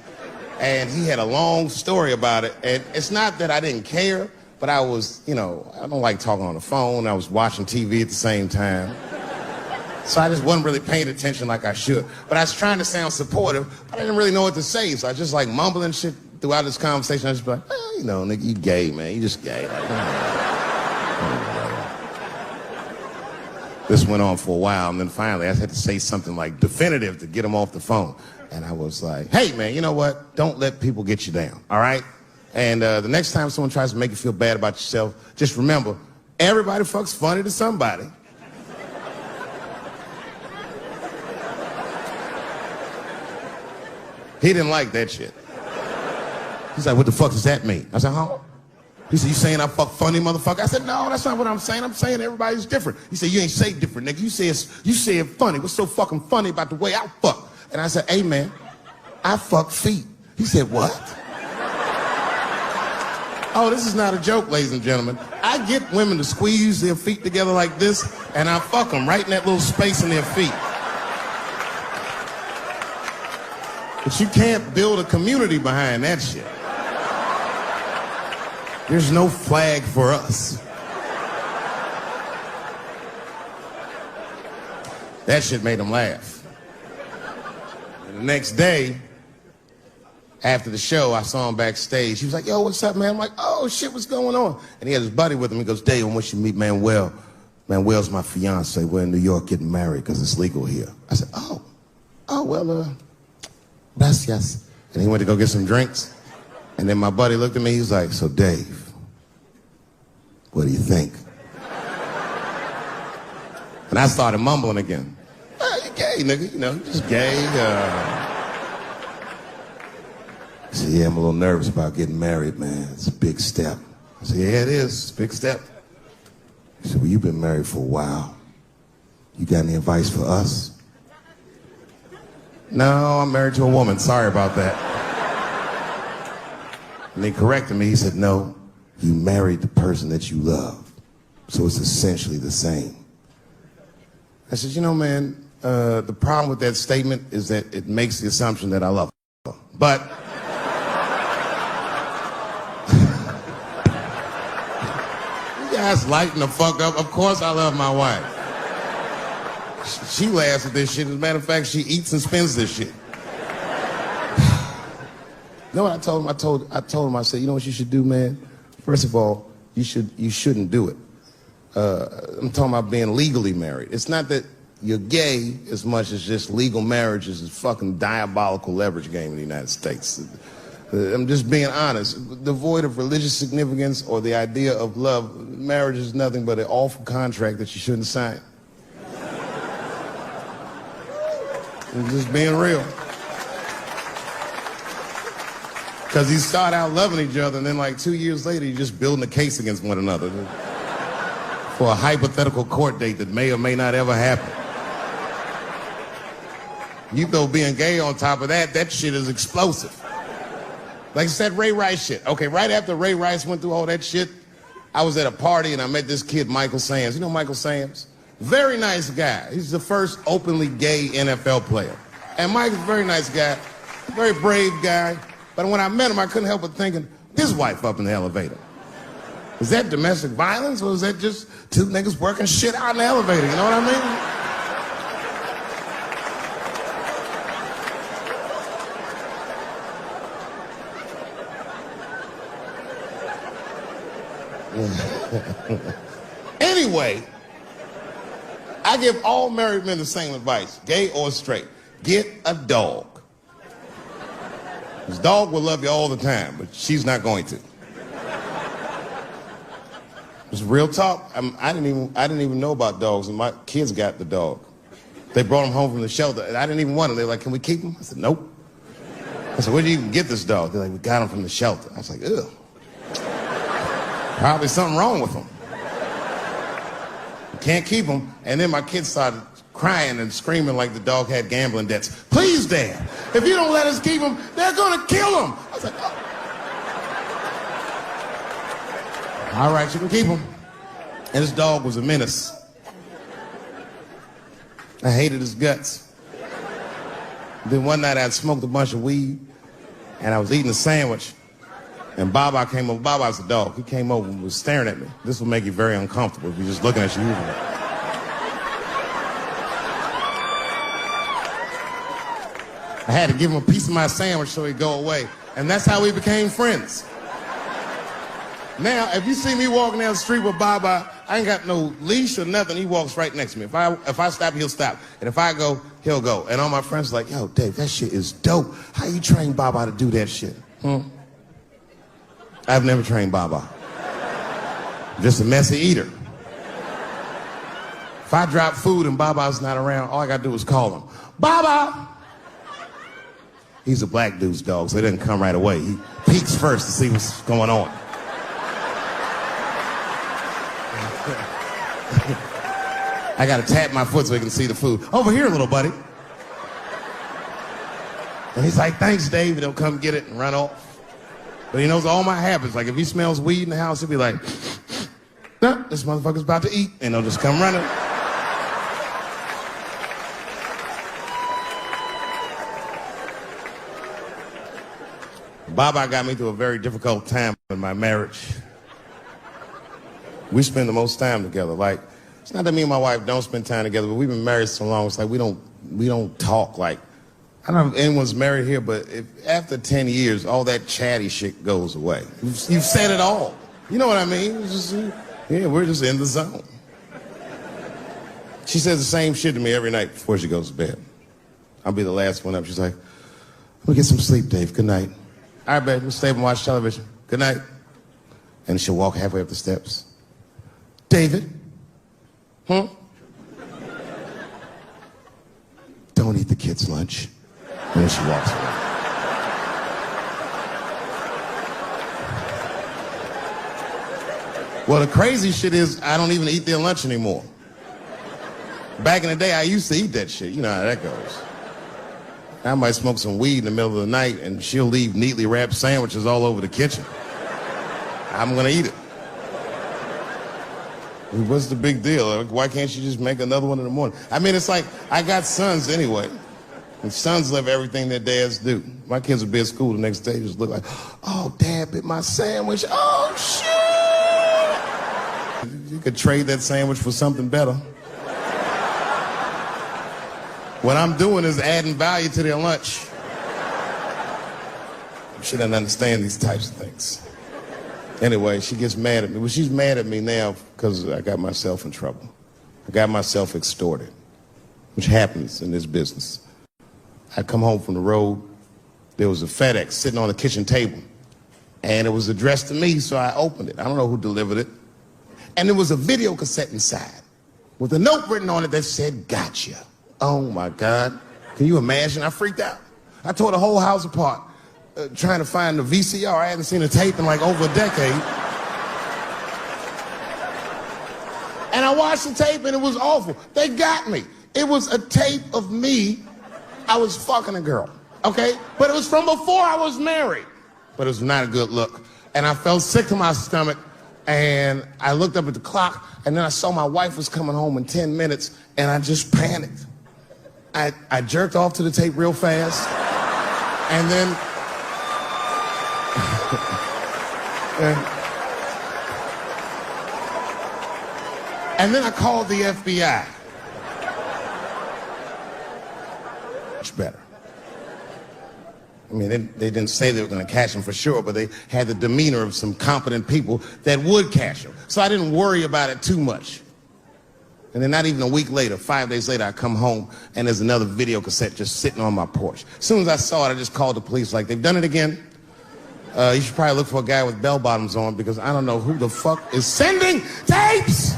And he had a long story about it. And it's not that I didn't care, but I was, I don't like talking on the phone. I was watching TV at the same time. So I just wasn't really paying attention like I should. But I was trying to sound supportive, but I didn't really know what to say. So I just like mumbling shit throughout this conversation. I just be like, nigga, you gay, man. You just gay. This went on for a while, and then finally I had to say something like definitive to get him off the phone. And I was like, hey, man, you know what? Don't let people get you down, all right? And the next time someone tries to make you feel bad about yourself, just remember, everybody fucks funny to somebody. He didn't like that shit. He's like, what the fuck does that mean? I said, huh? He said, you saying I fuck funny, motherfucker? I said, no, that's not what I'm saying. I'm saying everybody's different. He said, you ain't say different, nigga. You say it funny. What's so fucking funny about the way I fuck? And I said, hey, man, I fuck feet. He said, what? Oh, this is not a joke, ladies and gentlemen. I get women to squeeze their feet together like this, and I fuck them right in that little space in their feet. But you can't build a community behind that shit. There's no flag for us. That shit made him laugh. And the next day, after the show, I saw him backstage. He was like, yo, what's up, man? I'm like, oh, shit, what's going on? And he had his buddy with him. He goes, Dave, I want you to meet Manuel. Manuel's my fiance. We're in New York getting married because it's legal here. I said, well, gracias. And he went to go get some drinks. And then my buddy looked at me. He was like, so, Dave, what do you think? And I started mumbling again. Oh, you gay, nigga. You're just gay. He said, yeah, I'm a little nervous about getting married, man. It's a big step. I said, yeah, it is. It's a big step. He said, well, you've been married for a while. You got any advice for us? No, I'm married to a woman. Sorry about that. And he corrected me. He said, no, you married the person that you love. So it's essentially the same. I said, man, the problem with that statement is that it makes the assumption that I love her. But you guys lighten the fuck up. Of course I love my wife. She laughs at this shit. As a matter of fact, she eats and spends this shit. You know what I told him? I told him, I said, you know what you should do, man? First of all, you shouldn't do it. I'm talking about being legally married. It's not that you're gay as much as just legal marriage is a fucking diabolical leverage game in the United States. I'm just being honest. Devoid of religious significance or the idea of love, marriage is nothing but an awful contract that you shouldn't sign. I'm just being real. Because you start out loving each other, and then like 2 years later, you're just building a case against one another for a hypothetical court date that may or may not ever happen. You throw being gay on top of that, that shit is explosive. Like I said, Ray Rice shit. Okay, right after Ray Rice went through all that shit, I was at a party and I met this kid, Michael Sams. You know Michael Sams? Very nice guy. He's the first openly gay NFL player. And Mike's a very nice guy, very brave guy. But when I met him, I couldn't help but thinking, his wife up in the elevator. Is that domestic violence, or is that just two niggas working shit out in the elevator? You know what I mean? Anyway, I give all married men the same advice, gay or straight. Get a dog. This dog will love you all the time, but she's not going to. It's real talk. I didn't even know about dogs, and my kids got the dog. They brought him home from the shelter, and I didn't even want him. They were like, can we keep him? I said, nope. I said, where'd you even get this dog? They're like, we got him from the shelter. I was like, ew. Probably something wrong with him. Can't keep him. And then my kids started crying and screaming like the dog had gambling debts. Please, Dad, if you don't let us keep him, they're gonna kill him. I was like, oh. All right, you can keep him. And this dog was a menace. I hated his guts. Then one night I'd smoked a bunch of weed and I was eating a sandwich. And Baba came over. Baba's the dog. He came over and was staring at me. This will make you very uncomfortable if you're just looking at you. I had to give him a piece of my sandwich so he'd go away. And that's how we became friends. Now, if you see me walking down the street with Baba, I ain't got no leash or nothing. He walks right next to me. If I stop, he'll stop. And if I go, he'll go. And all my friends are like, yo, Dave, that shit is dope. How you train Baba to do that shit? I've never trained Baba. I'm just a messy eater. If I drop food and Baba's not around, all I gotta do is call him. Baba! He's a black dude's dog, so he doesn't come right away. He peeks first to see what's going on. I gotta tap my foot so he can see the food. Over here, little buddy. And he's like, thanks, Dave. He'll come get it and run off. But he knows all my habits. Like, if he smells weed in the house, he'll be like, nah, this motherfucker's about to eat. And he'll just come running. Baba got me through a very difficult time in my marriage. We spend the most time together. Like, it's not that me and my wife don't spend time together, but we've been married so long, it's like we don't talk. Like, I don't know if anyone's married here, but after 10 years, all that chatty shit goes away. You've said it all. You know what I mean? It's just, yeah, we're just in the zone. She says the same shit to me every night before she goes to bed. I'll be the last one up. She's like, let me get some sleep, Dave. Good night. All right, babe, we'll stay up and watch television. Good night. And she'll walk halfway up the steps. David? Don't eat the kids' lunch. And then she walks away. Well, the crazy shit is I don't even eat their lunch anymore. Back in the day, I used to eat that shit. You know how that goes. I might smoke some weed in the middle of the night and she'll leave neatly wrapped sandwiches all over the kitchen. I'm gonna eat it. What's the big deal? Why can't she just make another one in the morning? I mean, it's like, I got sons anyway. And sons love everything their dads do. My kids would be at school the next day, just look like, oh, Dad bit my sandwich. Oh, shit! You could trade that sandwich for something better. What I'm doing is adding value to their lunch. She doesn't understand these types of things. Anyway, she gets mad at me. Well, she's mad at me now because I got myself in trouble. I got myself extorted, which happens in this business. I come home from the road. There was a FedEx sitting on the kitchen table, and it was addressed to me, so I opened it. I don't know who delivered it. And there was a video cassette inside with a note written on it that said, gotcha. Oh, my God. Can you imagine? I freaked out. I tore the whole house apart. Trying to find the VCR. I hadn't seen a tape in like over a decade. And I watched the tape and it was awful. They got me. It was a tape of me. I was fucking a girl, okay? But it was from before I was married. But it was not a good look. And I felt sick to my stomach and I looked up at the clock and then I saw my wife was coming home in 10 minutes and I just panicked. I jerked off to the tape real fast and then and then I called the FBI. Much better. I mean, they didn't say they were going to catch him for sure, but they had the demeanor of some competent people that would catch him. So I didn't worry about it too much. And then not even a week later, 5 days later, I come home and there's another video cassette just sitting on my porch. As soon as I saw it, I just called the police like, they've done it again. You should probably look for a guy with bell bottoms on because I don't know who the fuck is sending tapes.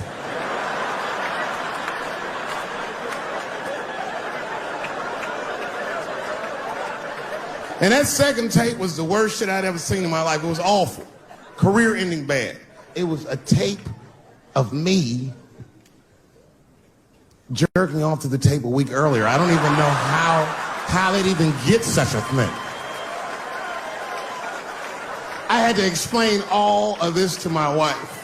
And that second tape was the worst shit I'd ever seen in my life. It was awful. Career-ending bad. It was a tape of me jerking off to the tape a week earlier. I don't even know how they'd even get such a thing. I had to explain all of this to my wife.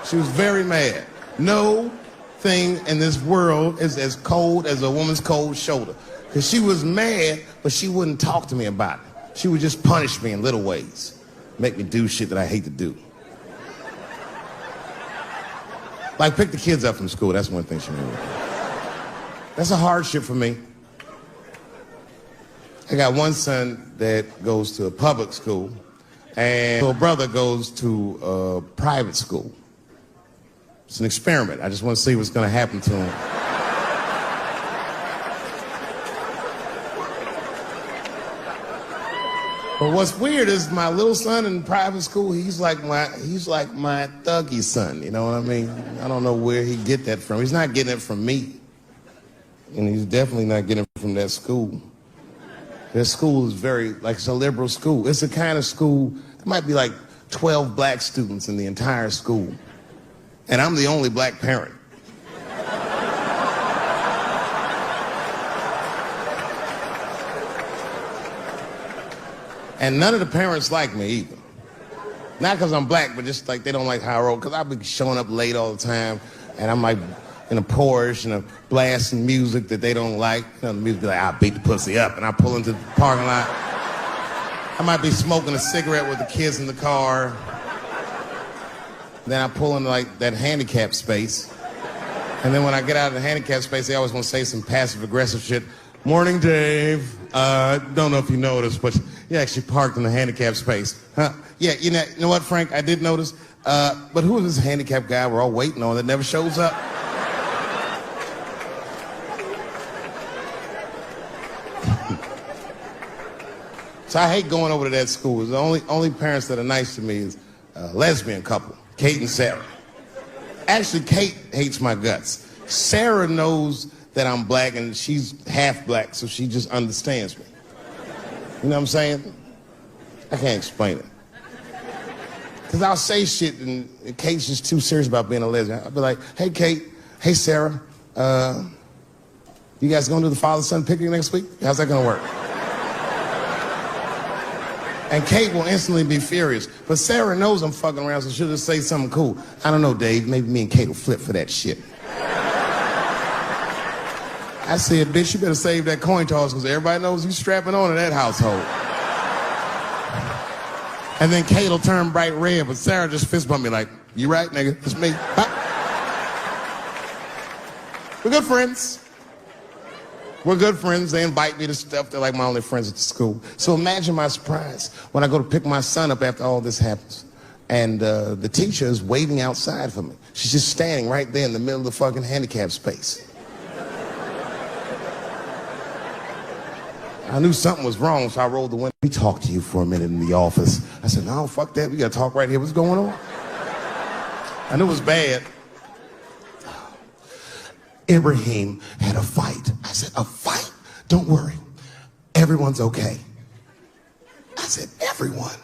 She was very mad. No thing in this world is as cold as a woman's cold shoulder. Because she was mad, but she wouldn't talk to me about it. She would just punish me in little ways. Make me do shit that I hate to do. Like pick the kids up from school. That's one thing she made me do. That's a hardship for me. I got one son that goes to a public school, and my brother goes to a private school. It's an experiment. I just want to see what's going to happen to him. But what's weird is my little son in private school, he's like my thuggy son, you know what I mean? I don't know where he get that from. He's not getting it from me. And he's definitely not getting it from that school. That school is very, like, it's a liberal school. It's the kind of school, there might be like 12 black students in the entire school. And I'm the only black parent. And none of the parents like me either. Not because I'm black, but just like they don't like how I roll. Because I be showing up late all the time, and I'm like in a Porsche and a blasting music that they don't like. You know, the music be like, I'll beat the pussy up. And I pull into the parking lot. I might be smoking a cigarette with the kids in the car. Then I pull into like that handicap space. And then when I get out of the handicap space, they always want to say some passive aggressive shit. Morning, Dave. Don't know if you noticed, but you actually parked in the handicap space. Huh? Yeah, you know what, Frank? I did notice. But who is this handicap guy we're all waiting on that never shows up? So I hate going over to that school. The only parents that are nice to me is a lesbian couple, Kate and Sarah. Actually, Kate hates my guts. Sarah knows that I'm black and she's half black, so she just understands me. You know what I'm saying? I can't explain it. Because I'll say shit and Kate's just too serious about being a lesbian. I'll be like, hey, Kate, hey, Sarah, you guys gonna do the father-son picnic next week? How's that gonna work? And Kate will instantly be furious. But Sarah knows I'm fucking around, so she'll just say something cool. I don't know, Dave, maybe me and Kate will flip for that shit. I said, bitch, you better save that coin toss because everybody knows you strapping on in that household. And then Kate will turn bright red, but Sarah just fist bump me like, you right, nigga? It's me. We're good friends. We're good friends. They invite me to stuff. They're like my only friends at the school. So imagine my surprise when I go to pick my son up after all this happens. And the teacher is waiting outside for me. She's just standing right there in the middle of the fucking handicap space. I knew something was wrong, so I rolled the window. We talked to you for a minute in the office. I said, no, fuck that. We got to talk right here. What's going on? I knew it was bad. Ibrahim had a fight. I said, a fight? Don't worry. Everyone's okay. I said, everyone?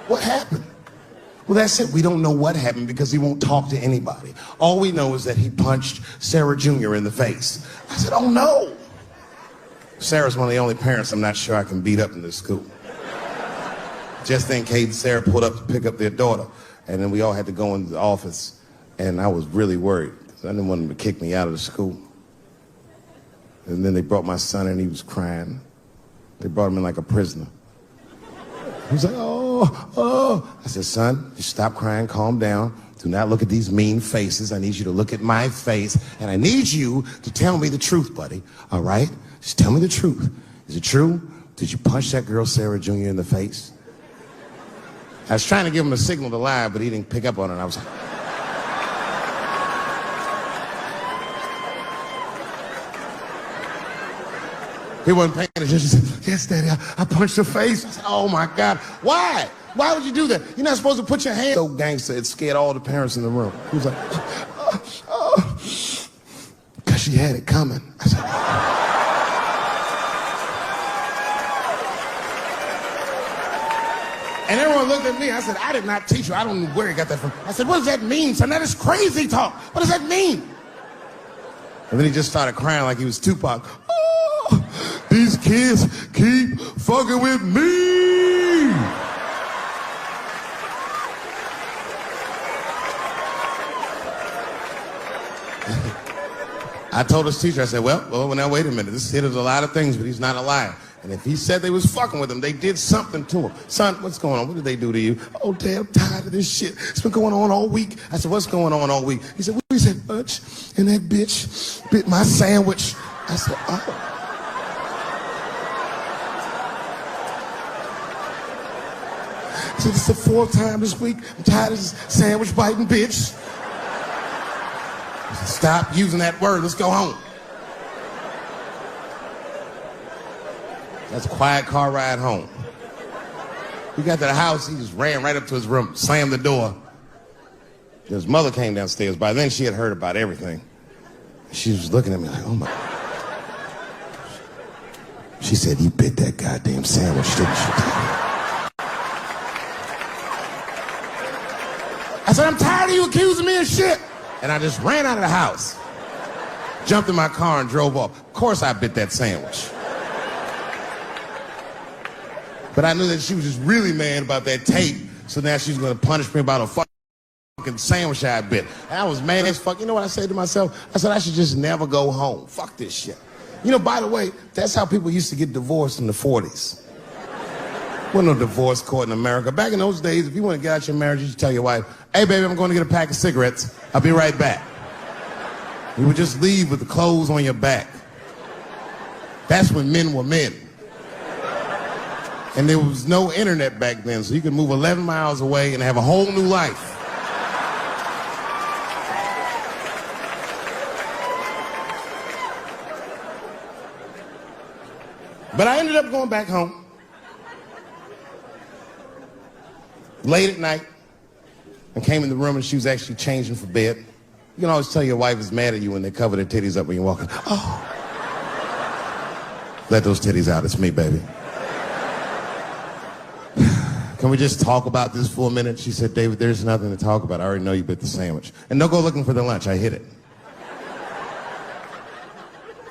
What happened? Well, that's it. We don't know what happened because he won't talk to anybody. All we know is that he punched Sarah Jr. in the face. I said, oh, no. Sarah's one of the only parents I'm not sure I can beat up in this school. Just then, Kate and Sarah pulled up to pick up their daughter, and then we all had to go into the office, and I was really worried because I didn't want them to kick me out of the school. And then they brought my son in, and he was crying. They brought him in like a prisoner. He was like, oh. I said, son, just stop crying, calm down. Do not look at these mean faces. I need you to look at my face, and I need you to tell me the truth, buddy, all right? Just tell me the truth. Is it true? Did you punch that girl, Sarah Jr., in the face? I was trying to give him a signal to lie, but he didn't pick up on it. I was like... He wasn't paying attention. He said, yes, Daddy, I punched her face. I said, oh, my God. Why? Why would you do that? You're not supposed to put your hand... So gangster, it scared all the parents in the room. He was like, because she had it coming. I said, And everyone looked at me. I said, I did not teach you. I don't know where you got that from. I said, what does that mean, son? That is crazy talk. What does that mean? And then he just started crying like he was Tupac. Oh, these kids keep fucking with me. I told his teacher, I said, well, now wait a minute. This kid is a lot of things, but he's not a liar. And if he said they was fucking with him, they did something to him. Son, what's going on? What did they do to you? Oh, Dad, I'm tired of this shit. It's been going on all week. I said, what's going on all week? He said, we was at lunch, and that bitch bit my sandwich. I said, oh. He said, it's the fourth time this week. I'm tired of this sandwich biting bitch. I said, stop using that word. Let's go home. That's a quiet car ride home. We got to the house, he just ran right up to his room, slammed the door. His mother came downstairs. By then, she had heard about everything. She was looking at me like, oh my. She said, you bit that goddamn sandwich, didn't you? I said, I'm tired of you accusing me of shit. And I just ran out of the house, jumped in my car and drove off. Of course I bit that sandwich. But I knew that she was just really mad about that tape, so now she's going to punish me about a fucking sandwich I bit. And I was mad as fuck. You know what I said to myself? I said, I should just never go home. Fuck this shit. You know, by the way, that's how people used to get divorced in the 40s. There wasn't no divorce court in America. Back in those days, if you want to get out your marriage, you should tell your wife, hey, baby, I'm going to get a pack of cigarettes. I'll be right back. You would just leave with the clothes on your back. That's when men were men. And there was no internet back then, so you could move 11 miles away and have a whole new life. But I ended up going back home. Late at night, I came in the room and she was actually changing for bed. You can always tell your wife is mad at you when they cover their titties up when you're walking. Oh. Let those titties out, it's me, baby. Can we just talk about this for a minute? She said, David, there's nothing to talk about. I already know you bit the sandwich. And don't go looking for the lunch. I hid it.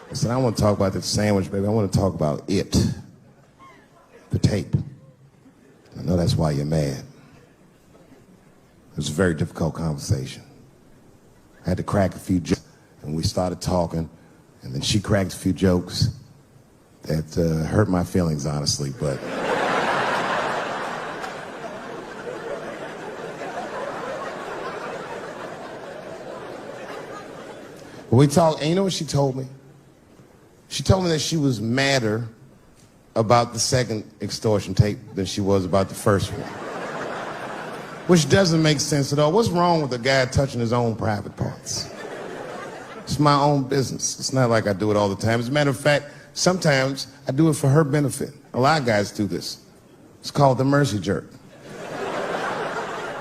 I said, I don't want to talk about the sandwich, baby. I want to talk about it. The tape. I know that's why you're mad. It was a very difficult conversation. I had to crack a few jokes, and we started talking, and then she cracked a few jokes that hurt my feelings, honestly, but... We talked, and you know what she told me? She told me that she was madder about the second extortion tape than she was about the first one. Which doesn't make sense at all. What's wrong with a guy touching his own private parts? It's my own business. It's not like I do it all the time. As a matter of fact, sometimes I do it for her benefit. A lot of guys do this. It's called the mercy jerk.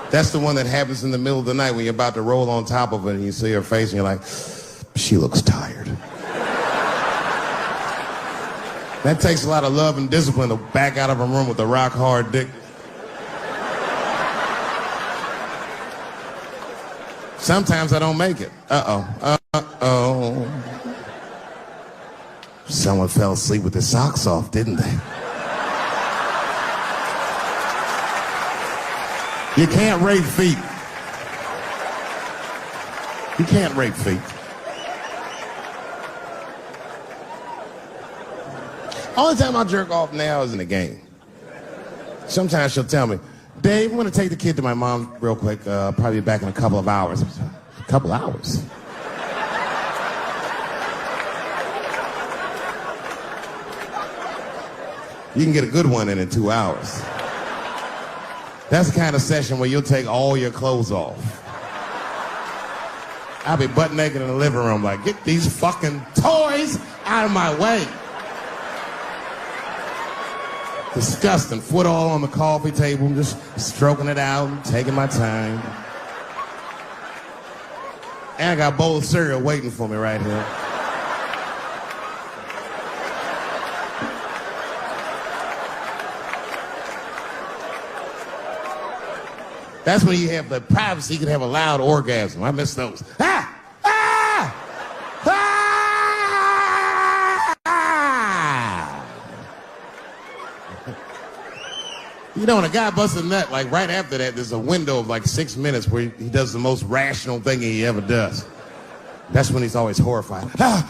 That's the one that happens in the middle of the night when you're about to roll on top of her and you see her face and you're like, she looks tired. That takes a lot of love and discipline to back out of a room with a rock hard dick. Sometimes I don't make it. Uh-oh. Someone fell asleep with their socks off, didn't they? You can't rape feet. You can't rape feet. Only time I jerk off now is in the game. Sometimes she'll tell me, Dave, I'm going to take the kid to my mom real quick. Probably back in a couple of hours. A couple hours? You can get a good one in 2 hours. That's the kind of session where you'll take all your clothes off. I'll be butt naked in the living room like, get these fucking toys out of my way. Disgusting. Foot all on the coffee table, just stroking it out, taking my time. And I got a bowl of cereal waiting for me right here. That's when you have the privacy, you can have a loud orgasm. I miss those. Ah! Ah! Ah! You know, when a guy busts a nut, like right after that, there's a window of like 6 minutes where he does the most rational thing he ever does. That's when he's always horrified. Ah!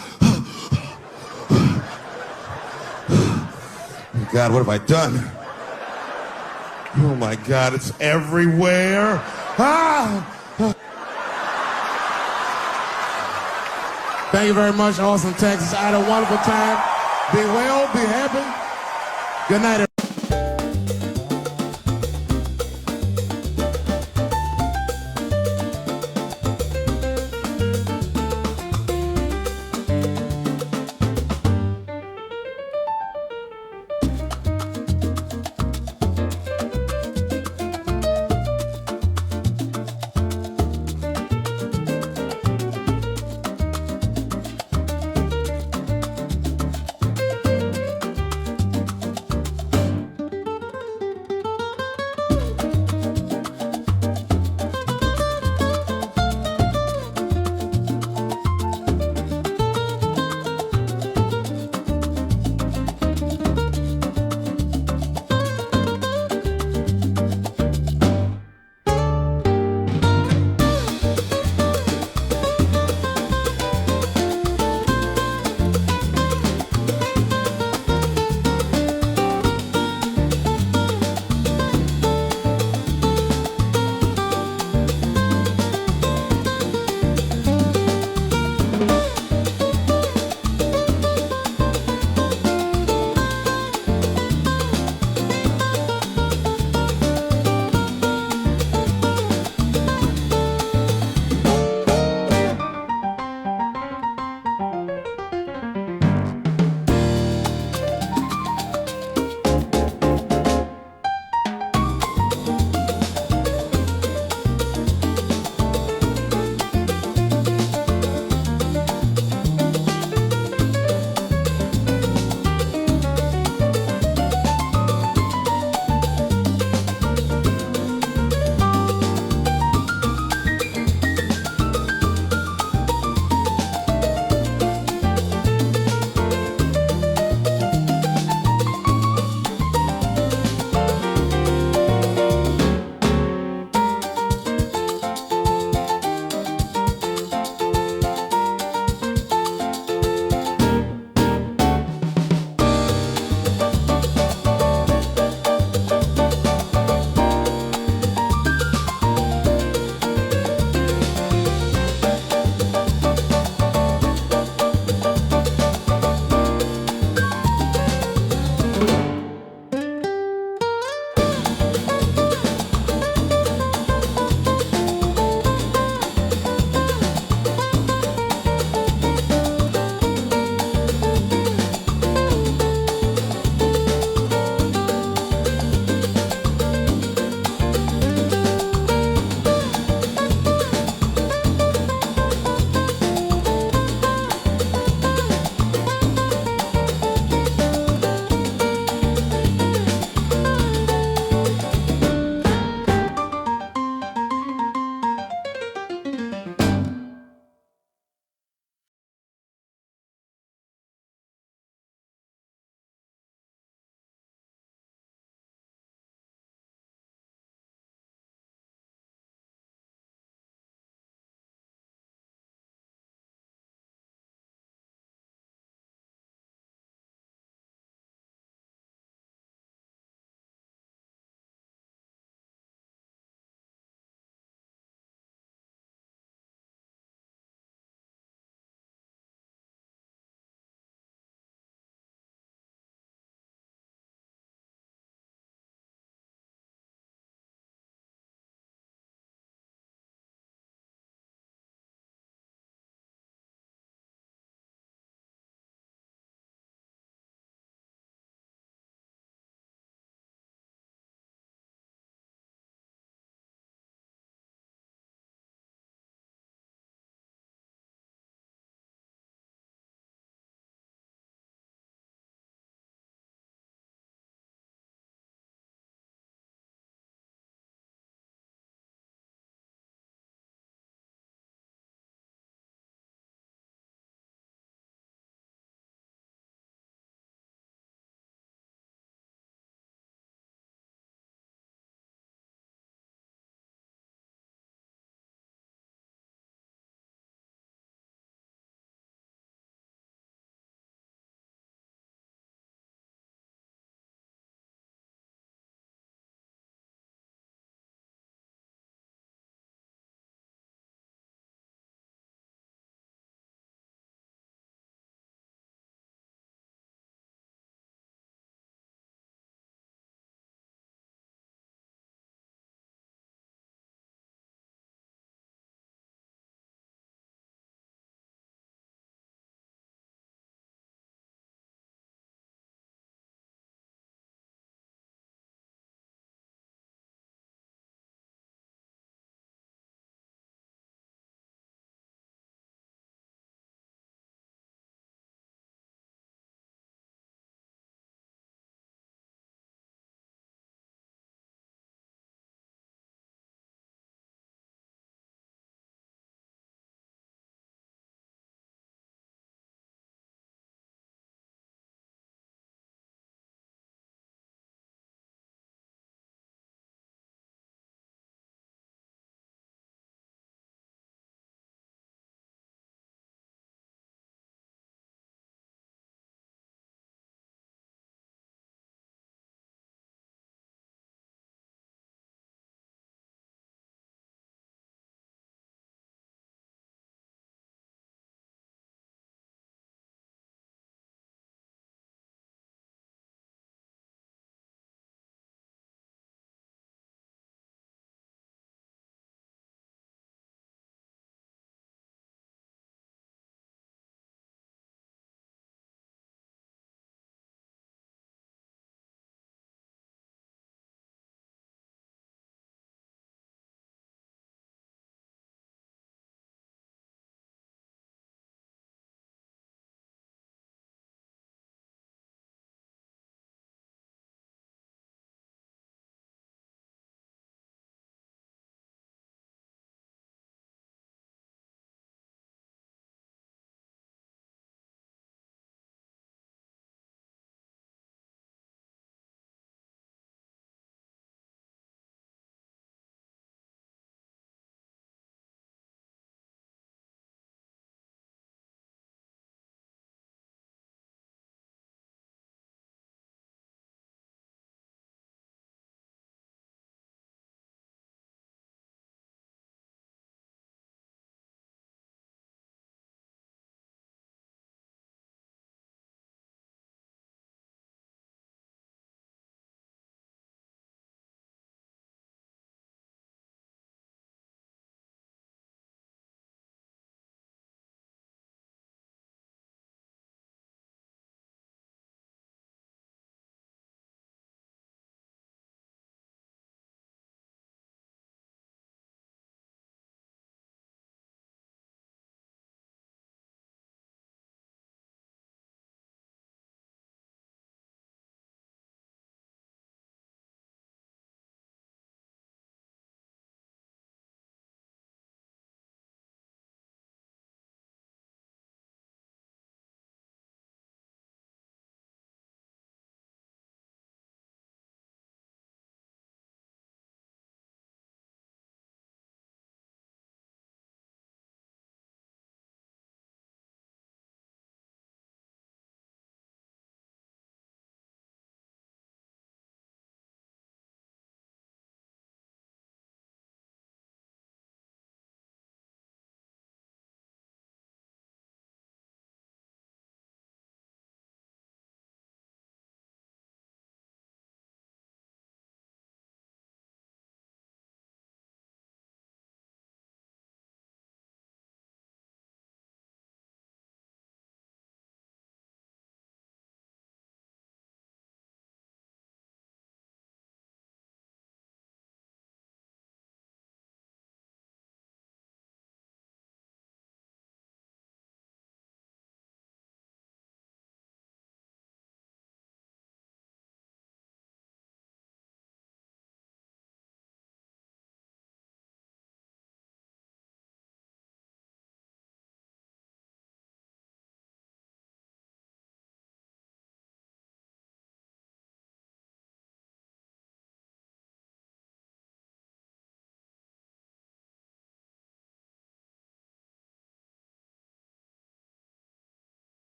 Oh God, what have I done? Oh my God, it's everywhere. Ah! Thank you very much, Austin, Texas. I had a wonderful time. Be well, be happy. Good night, everybody.